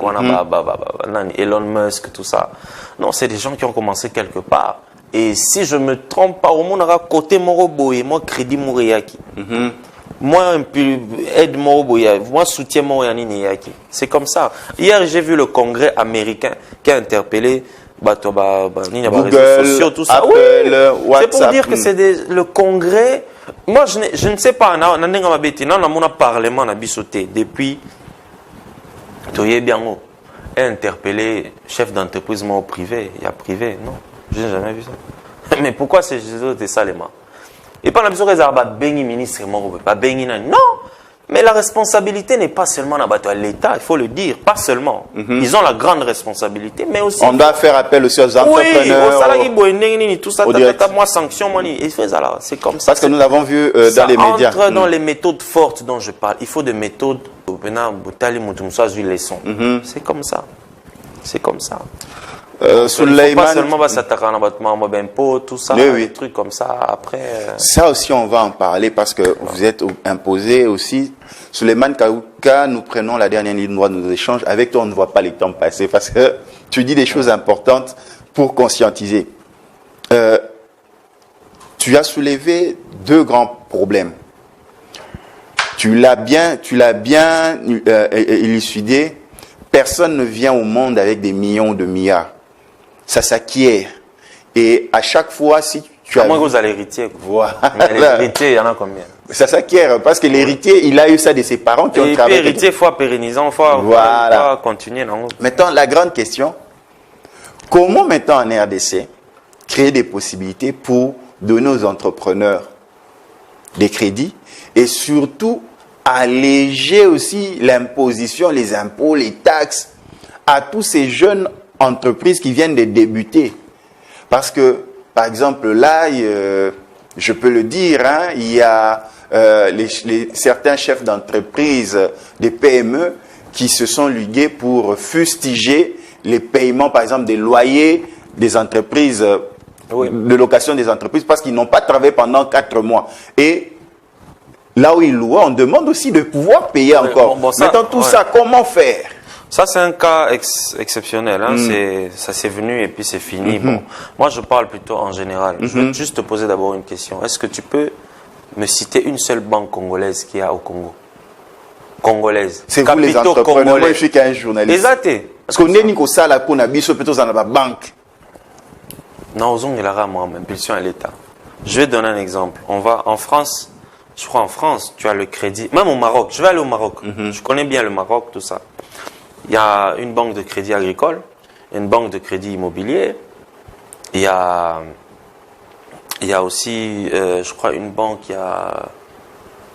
[SPEAKER 1] Elon Musk, tout ça. Non, c'est des gens qui ont commencé quelque part. Et si je me trompe pas, au monde aura côté Moroboye, moi crédit Mouriaki. Moi, aide Moroboye, moi soutien Mouriaki. C'est comme ça. Hier, j'ai vu le Congrès américain qui a interpellé
[SPEAKER 2] Google,
[SPEAKER 1] sociaux, tout ça.
[SPEAKER 2] Apple, WhatsApp.
[SPEAKER 1] C'est pour dire que c'est le Congrès. Moi, je ne sais pas. On a parlement à Bissoté depuis. Toye Biango a interpellé chef d'entreprise privé. Il y a privé. Non, je n'ai jamais vu ça. Mais pourquoi c'est ça les mains? Et pas la besoin de béni ministre pas béni non. Mais la responsabilité n'est pas seulement à l'État, il faut le dire, pas seulement. Ils ont la grande responsabilité, mais aussi...
[SPEAKER 2] On doit faire appel aussi aux entrepreneurs.
[SPEAKER 1] Oui, tout ça, moi, sanction, c'est comme ça.
[SPEAKER 2] Parce que nous l'avons vu dans les médias.
[SPEAKER 1] Ça entre dans les méthodes fortes dont je parle. Il faut des méthodes... C'est comme ça. C'est comme ça. Il ne faut pas seulement s'attaquer à l'abattement d'impôts, tout ça, des trucs comme ça. Après,
[SPEAKER 2] ça aussi, on va en parler parce que vous êtes imposé aussi. Suleiman Kaouka, nous prenons la dernière ligne droite de nos échanges. Avec toi, on ne voit pas les temps passer parce que tu dis des choses importantes pour conscientiser. Tu as soulevé 2 grands problèmes. Tu l'as bien élucidé. Personne ne vient au monde avec des millions de milliards. Ça s'acquiert. Et à chaque fois, si tu as...
[SPEAKER 1] Comment vous allez hériter?
[SPEAKER 2] Voilà.
[SPEAKER 1] L'héritier, il y en a combien?
[SPEAKER 2] Ça s'acquiert parce que l'héritier, il a eu ça de ses parents qui ont travaillé.
[SPEAKER 1] L'héritier, il faut pérenniser, il faut continuer. Non?
[SPEAKER 2] Maintenant, la grande question, comment maintenant en RDC créer des possibilités pour donner aux entrepreneurs des crédits et surtout alléger aussi l'imposition, les impôts, les taxes à tous ces jeunes entreprises qui viennent de débuter. Parce que, par exemple, là, je peux le dire, il y a certains chefs d'entreprise des PME qui se sont ligués pour fustiger les paiements, par exemple, des loyers des entreprises, de location des entreprises, parce qu'ils n'ont pas travaillé pendant 4 mois. Et là où ils louaient, on demande aussi de pouvoir payer encore. Maintenant, tout ça, comment faire?
[SPEAKER 1] Ça, c'est un cas exceptionnel. Hein. Ça s'est venu et puis c'est fini. Bon, moi, je parle plutôt en général. Je veux juste te poser d'abord une question. Est-ce que tu peux me citer une seule banque congolaise qu'il y a au Congo? Congolaise.
[SPEAKER 2] C'est vous les entrepreneurs. Moi, je suis qu'un journaliste.
[SPEAKER 1] Exact.
[SPEAKER 2] Parce qu'on est nico ça là pour n'abisso plutôt dans la banque.
[SPEAKER 1] Non, aux il a moi, impulsion à l'État. Je vais donner un exemple. On va en France. Je crois en France, tu as le crédit. Même au Maroc. Je vais aller au Maroc. Je connais bien le Maroc, tout ça. Il y a une banque de crédit agricole, une banque de crédit immobilier. Il y a aussi, je crois, une banque, il y a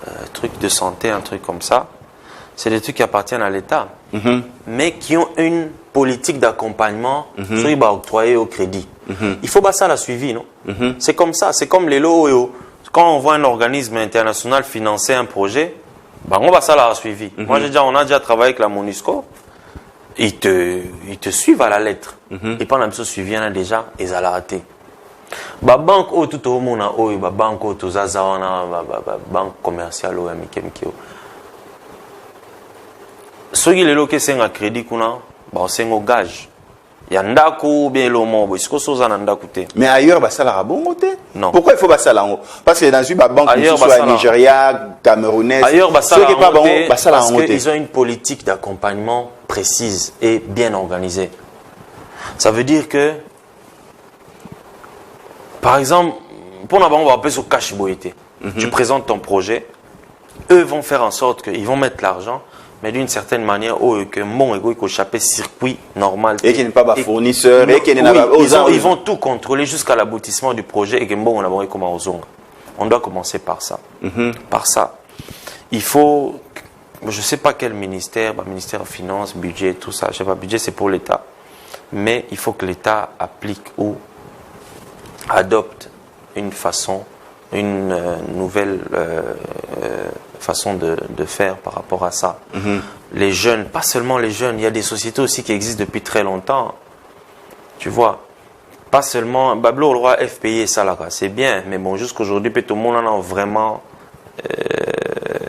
[SPEAKER 1] un truc de santé, un truc comme ça. C'est des trucs qui appartiennent à l'État, mais qui ont une politique d'accompagnement sur les octroyés au crédit. Il faut pas ça la suivi, non? C'est comme ça, c'est comme les lots. Quand on voit un organisme international financer un projet, on va ça la suivi. Moi, on a déjà travaillé avec la MONUSCO. Ils te suivent à la lettre. Et pendant que ça suivi, on a déjà, ils ont raté. La banque, tout le monde a la banque, banque commerciale, ceux qui ont un crédit, c'est un gage. Il y a un ou bien l'homme,
[SPEAKER 2] mais ailleurs, ça la bon côté.
[SPEAKER 1] Non.
[SPEAKER 2] Pourquoi il faut ça là haut? Parce que dans une banque, que ce soit Nigeria, Camerounaise,
[SPEAKER 1] ailleurs,
[SPEAKER 2] ceux qui pas bon, ça la
[SPEAKER 1] parce qu'ils ont une politique d'accompagnement précise et bien organisée. Ça veut dire que, par exemple, pour on va appeler sur cash boité. Tu présentes ton projet, eux vont faire en sorte qu'ils vont mettre l'argent, mais d'une certaine manière, que mon ego il échappé circuit normal.
[SPEAKER 2] Et qu'il n'est pas fournisseur, et qu'il n'est pas.
[SPEAKER 1] Ils vont tout contrôler jusqu'à l'aboutissement du projet et que bon, on a comment on doit commencer par ça. Par ça. Il faut, je ne sais pas quel ministère, ministère des Finances, budget, tout ça. Je sais pas, budget c'est pour l'État. Mais il faut que l'État applique ou adopte une façon, une nouvelle façon de faire par rapport à ça. Les jeunes, pas seulement les jeunes, il y a des sociétés aussi qui existent depuis très longtemps. Tu vois, pas seulement, Bablo, le roi FPI et ça là, c'est bien, mais bon, jusqu'aujourd'hui, tout le monde en a vraiment,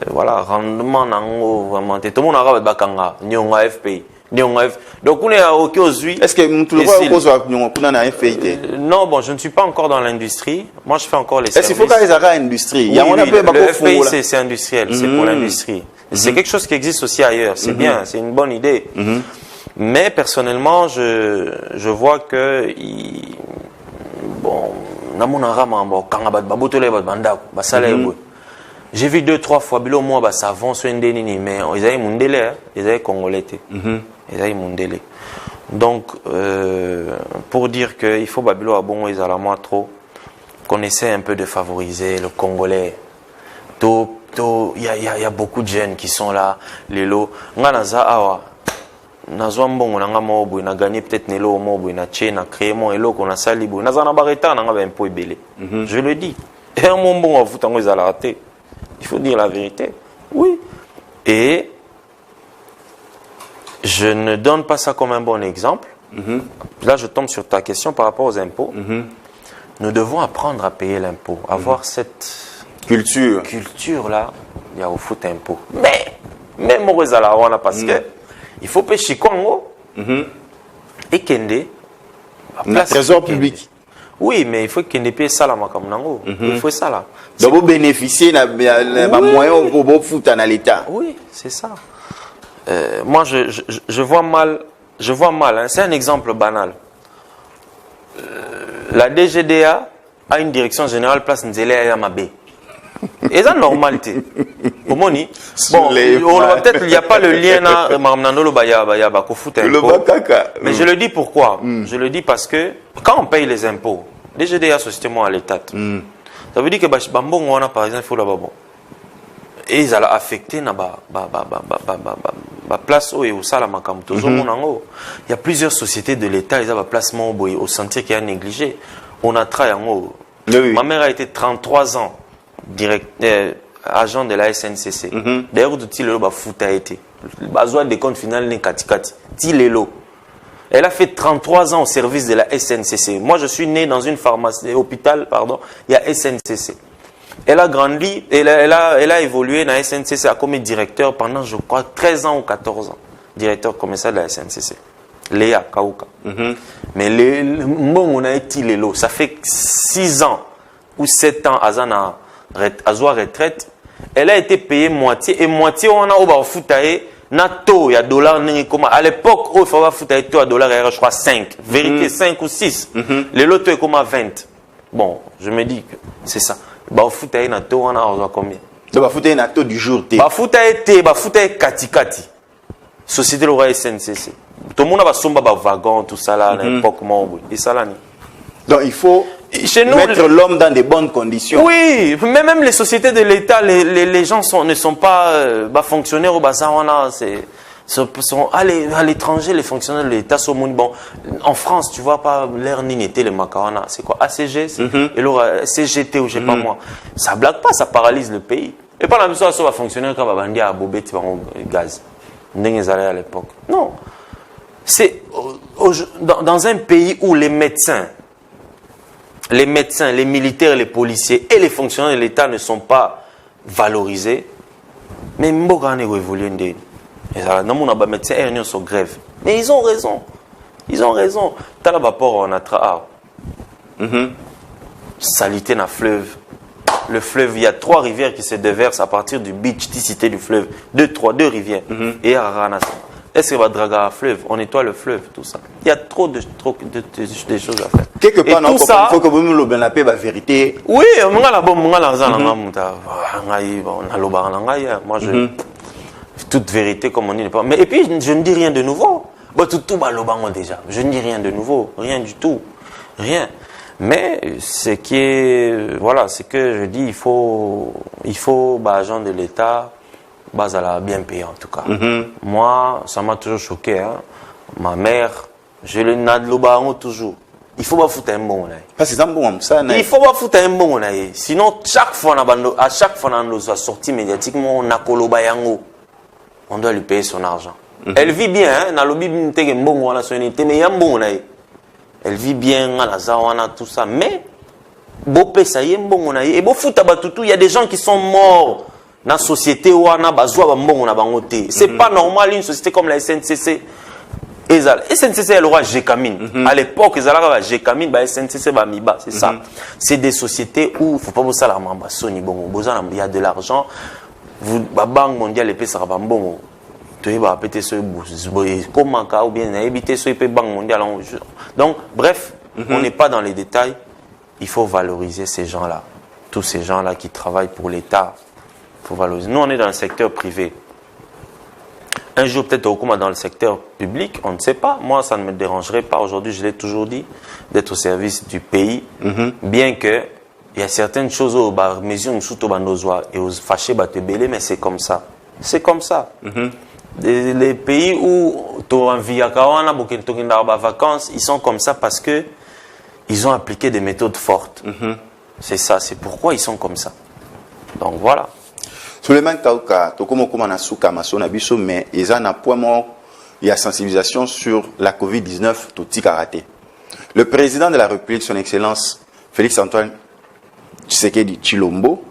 [SPEAKER 1] voilà, rendement, vraiment, tout le monde a bakanga, nyonga FPI. Donc on est au Kiosui.
[SPEAKER 2] Est-ce que tout le monde a FPI?
[SPEAKER 1] Non, bon, je ne suis pas encore dans l'industrie. Moi, je fais encore les services.
[SPEAKER 2] Est-ce qu'il faut qu'il y ait une industrie?
[SPEAKER 1] Le FPI, c'est industriel, c'est pour l'industrie. C'est quelque chose qui existe aussi ailleurs. C'est bien, c'est une bonne idée. Mais personnellement, je vois que bon, j'ai vu 2-3 fois bilo moi ça avance sur ndeni mais ils avaient mon délai, ils avaient congolais. Ils avaient mon délai. Donc pour dire que il faut babilo à bon ils à la moi trop qu'on essaie un peu de favoriser le congolais. Il y a beaucoup de jeunes qui sont là, les lots. Nganaza awa. Nazwambon on a gagné peut-être nelo mobo na chena créé mon elo qu'on a sali bo nazana bareta na ngaba un peu belé. Je le dis. Et un bon à foutre ils à la rater. Il faut dire la vérité. Oui. Et je ne donne pas ça comme un bon exemple. Là, je tombe sur ta question par rapport aux impôts. Nous devons apprendre à payer l'impôt, avoir cette culture-là, il y a au foot impôt. Mais, même au Rezalawana, parce que il faut pêcher Congo et Kende.
[SPEAKER 2] Le trésor public.
[SPEAKER 1] Oui, mais il faut qu'il ait payé ça là, il faut ça là.
[SPEAKER 2] Donc vous bénéficiez de moyens pour foot dans l'État.
[SPEAKER 1] Oui, c'est ça. Moi, je vois mal. Hein, c'est un exemple banal. La DGDA a une direction générale place Nzele à Yamabé. Et ça, normalité. Bon, peut-être il n'y a pas le lien là, mais je le dis pourquoi? Je le dis parce que quand on paye les impôts, DGDA, société moi à l'État, ça veut dire que on a par exemple, il faut là-bas. Et ils allaient affecter na place où il y a plusieurs sociétés de l'État, ils ont placement au sentier qui a négligé. On a travaillé en haut. Ma mère a été 33 ans agent de la SNCC. D'ailleurs, tout le monde foot a été. Bazwa des comptes final n'est katikati. Tilelo. Elle a fait 33 ans au service de la SNCC. Moi, je suis né dans une pharmacie, hôpital, pardon, il y a SNCC. Elle a grandi, elle a évolué dans la SNCC comme directeur pendant, je crois, 13 ans ou 14 ans. Directeur commercial de la SNCC. Léa Kauka. Mais on a été Tilelo. Ça fait 6 ans ou 7 ans à Azwa retraite. Elle a été payée moitié et moitié on a au foutaye na taux, il y a dollar à l'époque il faut foutaye taux à dollar je crois 5 vérité 5 ou 6 les lots est comme à 20 bon je me dis que c'est ça bah foutaye na taux on a combien
[SPEAKER 2] donc bah foutaye na taux du jour
[SPEAKER 1] bah foutaye katikati société le roi SNCC tout le monde va somba ba wagon tout ça là à l'époque moi et ça là
[SPEAKER 2] donc il faut chez nous, mettre l'homme dans de bonnes conditions.
[SPEAKER 1] Oui, mais même les sociétés de l'État, les gens ne sont pas fonctionnaires au bazar. À l'étranger, les fonctionnaires de l'État sont bon. En France, tu vois pas l'air ni n'était le macarona. C'est quoi ACG et alors CGT ou je sais pas moi. Ça blague pas, ça paralyse le pays. Et pas la même chose, ça va fonctionner quand on va à Bobet, gaz. À l'époque. Non. C'est dans un pays où les médecins, les militaires, les policiers et les fonctionnaires de l'État ne sont pas valorisés. Mais Mboga n'est évolué. Les médecins ils sont grève. Mais ils ont raison. Ils ont raison. T'as le rapport on a salité dans le fleuve. Le fleuve, il y a 3 rivières qui se déversent à partir du beach, cité du fleuve. 2 rivières. Et Arana. Est-ce qu'il va draguer un fleuve? On nettoie le fleuve, tout ça. Il y a trop de choses à faire.
[SPEAKER 2] Quelque part, il faut que vous nous la paix, la vérité.
[SPEAKER 1] Oui, moi, toute vérité, comme on dit. Mais et puis, je ne dis rien de nouveau. Déjà. Je ne dis rien de nouveau. Rien du tout. Rien. Mais ce qui est, voilà, c'est que je dis, il faut agent de l'État. Bazala bien payé en tout cas. Moi, ça m'a toujours choqué. Hein. Ma mère, je le n'adloba toujours. Il faut pas foutre un bon.
[SPEAKER 2] Parce que c'est un bon ça.
[SPEAKER 1] Il faut pas foutre un bon. Sinon, à chaque fois on a sorti médiatiquement, on a koloba yango. On doit lui payer son argent. Elle vit bien. Hein. Na lobi mtege mbongo wana sonité mais yambon elle vit bien, on a tout ça. Mais bopé ça y est mbongo na et bo fouta batutu, il y a des gens qui sont morts. Dans la société où on a c'est pas normal une société comme la SNCC. SNCC elle aura Gécamine. À l'époque ils avaient Gécamine, SNCC va Miba, c'est ça. C'est des sociétés où faut pas bosser la mambasoni bon, il y a de l'argent. Vous banque mondiale épée ça va bon. Tu vas péter ce comment ou bien éviter ce banque mondiale. Donc bref, on n'est pas dans les détails. Il faut valoriser ces gens-là. Tous ces gens-là qui travaillent pour l'État. Nous, on est dans le secteur privé. Un jour, peut-être au dans le secteur public, on ne sait pas. Moi, ça ne me dérangerait pas. Aujourd'hui, je l'ai toujours dit, d'être au service du pays. Bien que il y a certaines choses aux mesures et aux fâchés mais c'est comme ça. C'est comme ça. Les pays où tu as envie de vacances, ils sont comme ça parce que ils ont appliqué des méthodes fortes. C'est ça. C'est pourquoi ils sont comme ça. Donc voilà.
[SPEAKER 2] Suleiman Kauka, mais il y a un point il y a sensibilisation sur la Covid-19, tout petit karaté. Le président de la République, son Excellence Félix-Antoine Tshisekedi Tshilombo,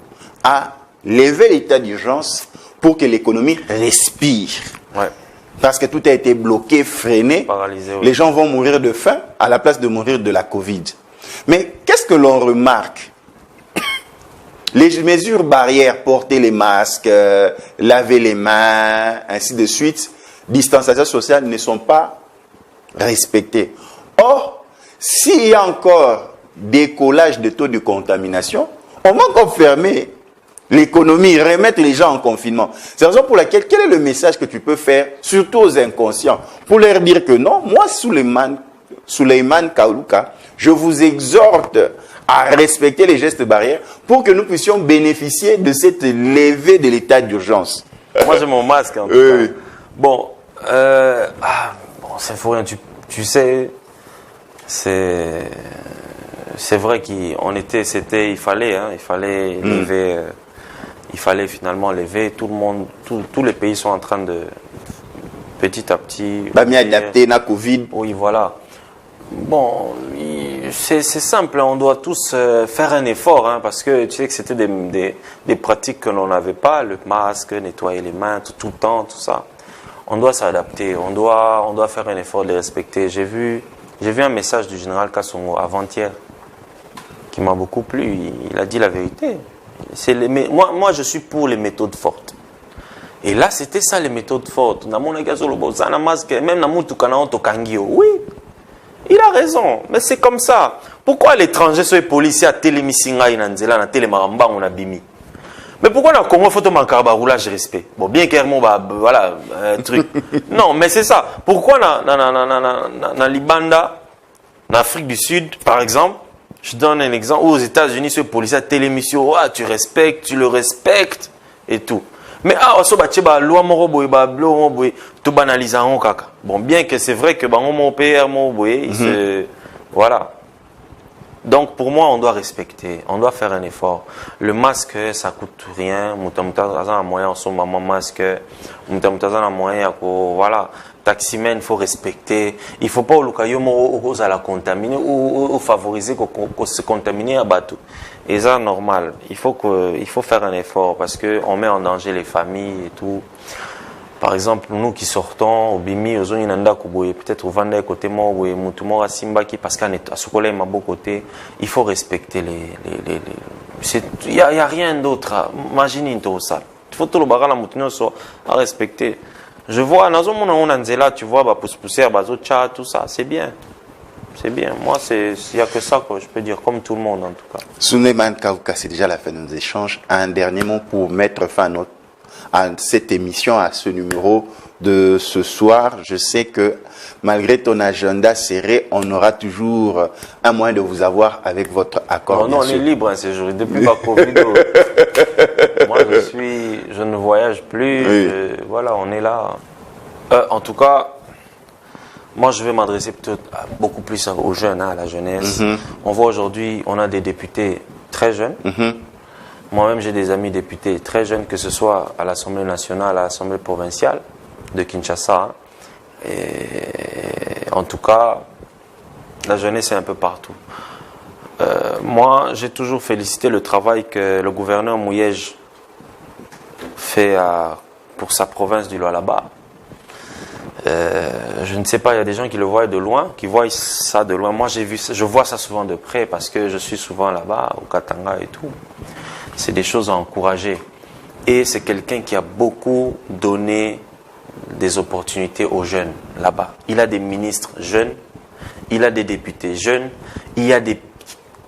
[SPEAKER 2] a levé l'état d'urgence pour que l'économie respire.
[SPEAKER 1] Ouais.
[SPEAKER 2] Parce que tout a été bloqué, freiné.
[SPEAKER 1] Paralysé, oui.
[SPEAKER 2] Les gens vont mourir de faim à la place de mourir de la Covid. Mais qu'est-ce que l'on remarque? Les mesures barrières, porter les masques, laver les mains, ainsi de suite, distanciation sociale ne sont pas respectées. Or, s'il y a encore décollage de taux de contamination, on va encore fermer l'économie, remettre les gens en confinement. C'est la raison pour laquelle, quel est le message que tu peux faire, surtout aux inconscients, pour leur dire que non, moi, Suleiman Kauka, je vous exhorte à respecter les gestes barrières pour que nous puissions bénéficier de cette levée de l'état d'urgence.
[SPEAKER 1] Moi, j'ai mon masque. En tout cas. Bon, c'est faux, tu sais, c'est vrai qu'il fallait lever il fallait finalement lever. Tout le monde, tous les pays sont en train de, petit à petit...
[SPEAKER 2] adapter na Covid.
[SPEAKER 1] Oui, voilà. Bon, c'est simple, on doit tous faire un effort, hein, parce que tu sais que c'était des pratiques que l'on n'avait pas, le masque, nettoyer les mains tout le temps, tout ça. On doit s'adapter, on doit faire un effort de les respecter. J'ai vu un message du général Kassongo avant-hier qui m'a beaucoup plu. Il a dit la vérité. Moi, je suis pour les méthodes fortes. Et là, c'était ça les méthodes fortes. Même oui, il a raison, mais c'est comme ça. Pourquoi l'étranger sont les policiers à Télémissinga, na Télémaramba, on a bimi? Mais pourquoi dans le Congo, il faut manquer un roulage de respect? Bon, bien clairement, voilà, un truc. Non, mais c'est ça. Pourquoi dans Libanda, en Afrique du Sud, par exemple, je donne un exemple, aux États-Unis, ce policier à télémission, tu respectes, tu le respectes, et tout. Mais tout banalise en kaka. Bon, bien que c'est vrai que mon père, voilà. Donc pour moi, on doit respecter, on doit faire un effort. Le masque, ça coûte rien. Moyen, masque. Voilà. Taximen, il faut respecter. Il ne faut pas à la contaminer ou favoriser qu'on se contamine à bateau. Et ça, normal. Il faut faire un effort parce qu'on met en danger les familles et tout. Par exemple, nous qui sortons au Bimi, au Zoni Nanda, peut-être au Vanda côté moi, ou Moutumora Simbaki, parce qu'à Sokolé, ma beau côté, il faut respecter il n'y a rien d'autre. Imaginez tout ça. Il faut tout le barrage à respecter. Je vois, dans un tu vois, pousser tout ça, c'est bien. C'est bien. Moi, il n'y a que ça, quoi, je peux dire, comme tout le monde en tout cas.
[SPEAKER 2] Suleiman Kaouka, c'est déjà la fin de nos échanges. Un dernier mot pour mettre fin à cette émission, à ce numéro de ce soir. Je sais que malgré ton agenda serré, on aura toujours un moyen de vous avoir avec votre accord.
[SPEAKER 1] Non, on est libre ces jours. Depuis ma Covid, moi je ne voyage plus.
[SPEAKER 2] Oui.
[SPEAKER 1] Voilà, on est là. En tout cas, moi je vais m'adresser peut-être beaucoup plus aux jeunes, à la jeunesse. On voit aujourd'hui, on a des députés très jeunes. Moi-même, j'ai des amis députés très jeunes, que ce soit à l'Assemblée nationale, à l'Assemblée provinciale de Kinshasa. Et en tout cas, la jeunesse est un peu partout. Moi, j'ai toujours félicité le travail que le gouverneur Mouyej fait pour sa province du Lualaba. Je ne sais pas, il y a des gens qui le voient de loin, qui voient ça de loin. Moi, je vois ça souvent de près parce que je suis souvent là-bas, au Katanga et tout. C'est des choses à encourager. Et c'est quelqu'un qui a beaucoup donné des opportunités aux jeunes là-bas. Il a des ministres jeunes, il a des députés jeunes, il y a des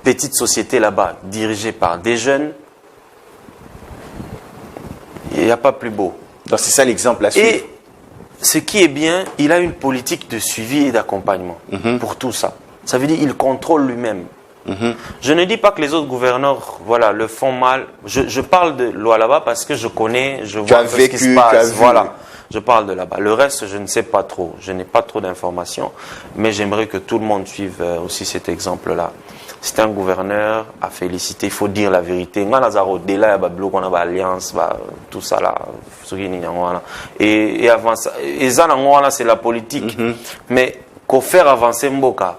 [SPEAKER 1] petites sociétés là-bas dirigées par des jeunes. Il n'y a pas plus beau.
[SPEAKER 2] Donc c'est ça l'exemple à suivre.
[SPEAKER 1] Et ce qui est bien, il a une politique de suivi et d'accompagnement pour tout ça. Ça veut dire qu'il contrôle lui-même. Je ne dis pas que les autres gouverneurs le font mal. Je parle de Lualaba parce que je connais, je vois ce qui se passe. Voilà. Je parle de là-bas. Le reste, je ne sais pas trop. Je n'ai pas trop d'informations. Mais j'aimerais que tout le monde suive aussi cet exemple-là. C'est un gouverneur à féliciter. Il faut dire la vérité. On a alliance, tout ça là. Et avant ça, c'est la politique. Mais qu'au faire avancer Mboka,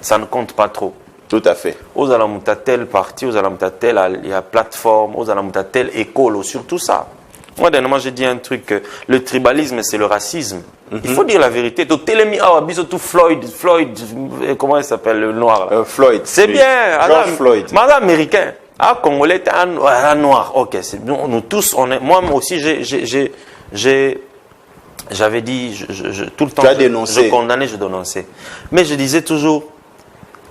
[SPEAKER 1] ça ne compte pas trop.
[SPEAKER 2] Tout à fait.
[SPEAKER 1] Aux alamuta tel parti, aux alamuta tel il y a plateforme, aux alamuta tel école, surtout ça. Moi, dernièrement, j'ai dit un truc, le tribalisme, c'est le racisme. Il faut dire la vérité. Floyd, comment il s'appelle, le noir?
[SPEAKER 2] Floyd.
[SPEAKER 1] C'est bien.
[SPEAKER 2] George Floyd.
[SPEAKER 1] Madame américain. Congolais, un noir. Ok, c'est bon. Nous tous, moi aussi, j'avais dit, tout le temps, je condamnais, je dénonçais. Mais je disais toujours,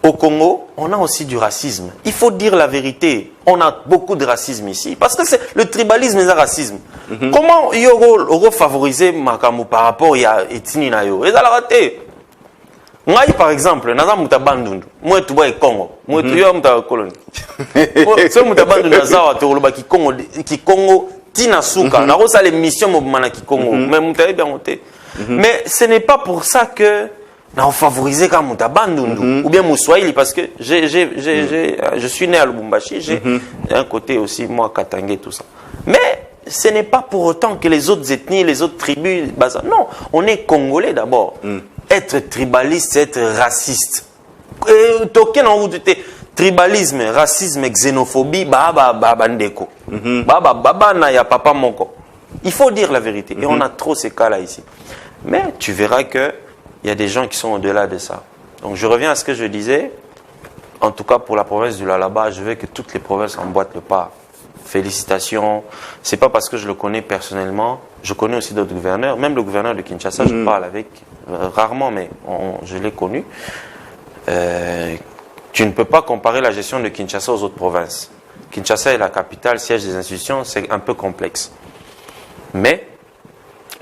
[SPEAKER 1] au Congo, on a aussi du racisme. Il faut dire la vérité. On a beaucoup de racisme ici. Parce que le tribalisme est un racisme. Comment il y a favoriser Makamu par rapport à Etini Nayo? Et ça l'a raté. Moi, par exemple, naza mutabandundu. Moi, tu vois, Congo. Moi, tu vois, mutabandundu. Ce mutabandundu, naza wa toloba ki Congo, tina suka. Na rosa les missions mobimana ki Congo. Mais mutabe bien monté. Mais ce n'est pas pour ça que on favorisé comme Mutabandundu ou bien Mouswahili parce que je suis né à Lubumbashi, j'ai un côté aussi moi Katangé tout ça. Mais ce n'est pas pour autant que les autres ethnies, les autres tribus... Non, on est Congolais d'abord. Être tribaliste, c'est être raciste. Tribalisme, racisme, xénophobie, ndeko. Na ya papa moko. Il faut dire la vérité. Et on a trop ces cas-là ici. Mais tu verras qu'il y a des gens qui sont au-delà de ça. Donc je reviens à ce que je disais. En tout cas, pour la province du Lualaba, je veux que toutes les provinces emboîtent le pas. Félicitations. C'est pas parce que je le connais personnellement. Je connais aussi d'autres gouverneurs. Même le gouverneur de Kinshasa, je parle avec rarement, mais je l'ai connu. Tu ne peux pas comparer la gestion de Kinshasa aux autres provinces. Kinshasa est la capitale, siège des institutions, c'est un peu complexe. Mais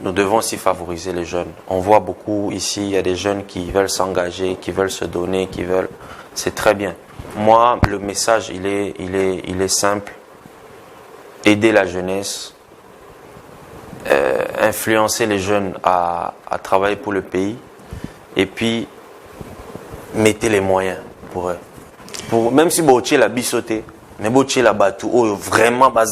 [SPEAKER 1] nous devons aussi favoriser les jeunes. On voit beaucoup ici, il y a des jeunes qui veulent s'engager, qui veulent se donner, qui veulent... C'est très bien. Moi, le message, il est simple. Aider la jeunesse, influencer les jeunes à travailler pour le pays, et puis mettez les moyens pour eux. Même si Botier la bisauté, mais Botier la batou, vraiment, moi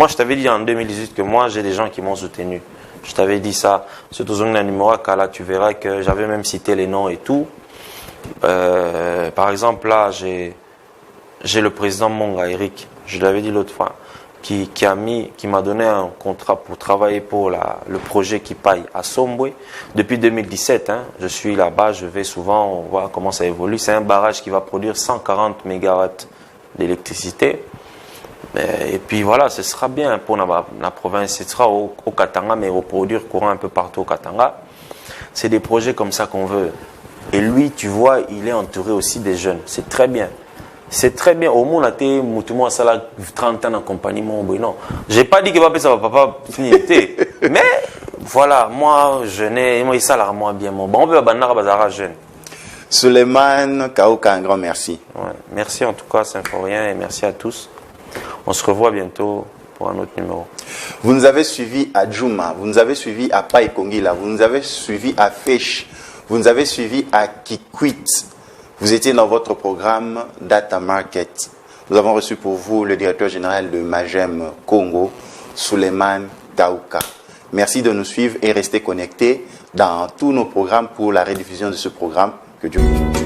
[SPEAKER 1] je t'avais dit en 2018 que moi j'ai des gens qui m'ont soutenu. Je t'avais dit ça, surtout dans un numéro à Kala, tu verras que j'avais même cité les noms et tout. Par exemple là, j'ai le président Monga Eric, je l'avais dit l'autre fois, qui m'a donné un contrat pour travailler pour le projet qui paille à Sombwe. Depuis 2017, je suis là-bas, je vais souvent, on voit comment ça évolue. C'est un barrage qui va produire 140 mégawatts d'électricité. Et puis voilà, ce sera bien pour la province, ce sera au Katanga, mais au produire courant un peu partout au Katanga. C'est des projets comme ça qu'on veut. Et lui, tu vois, il est entouré aussi des jeunes. C'est très bien. C'est très bien. Au moins, on a 30 ans en compagnie. Non. Je n'ai pas dit que papa finité. Mais voilà, moi, je n'ai pas ça là, moi bien. Bon, on peut pas jeune.
[SPEAKER 2] Suleiman Kaouka, un grand merci.
[SPEAKER 1] Ouais. Merci en tout cas, Symphorien, et merci à tous. On se revoit bientôt pour un autre numéro.
[SPEAKER 2] Vous nous avez suivis à Djouma, vous nous avez suivis à Paikongila, vous nous avez suivis à Fesh, vous nous avez suivis à Kikwit. Vous étiez dans votre programme Data Market. Nous avons reçu pour vous le directeur général de Magem Congo, Suleiman Kaouka. Merci de nous suivre et rester connectés dans tous nos programmes pour la rediffusion de ce programme. Que Dieu vous bénisse.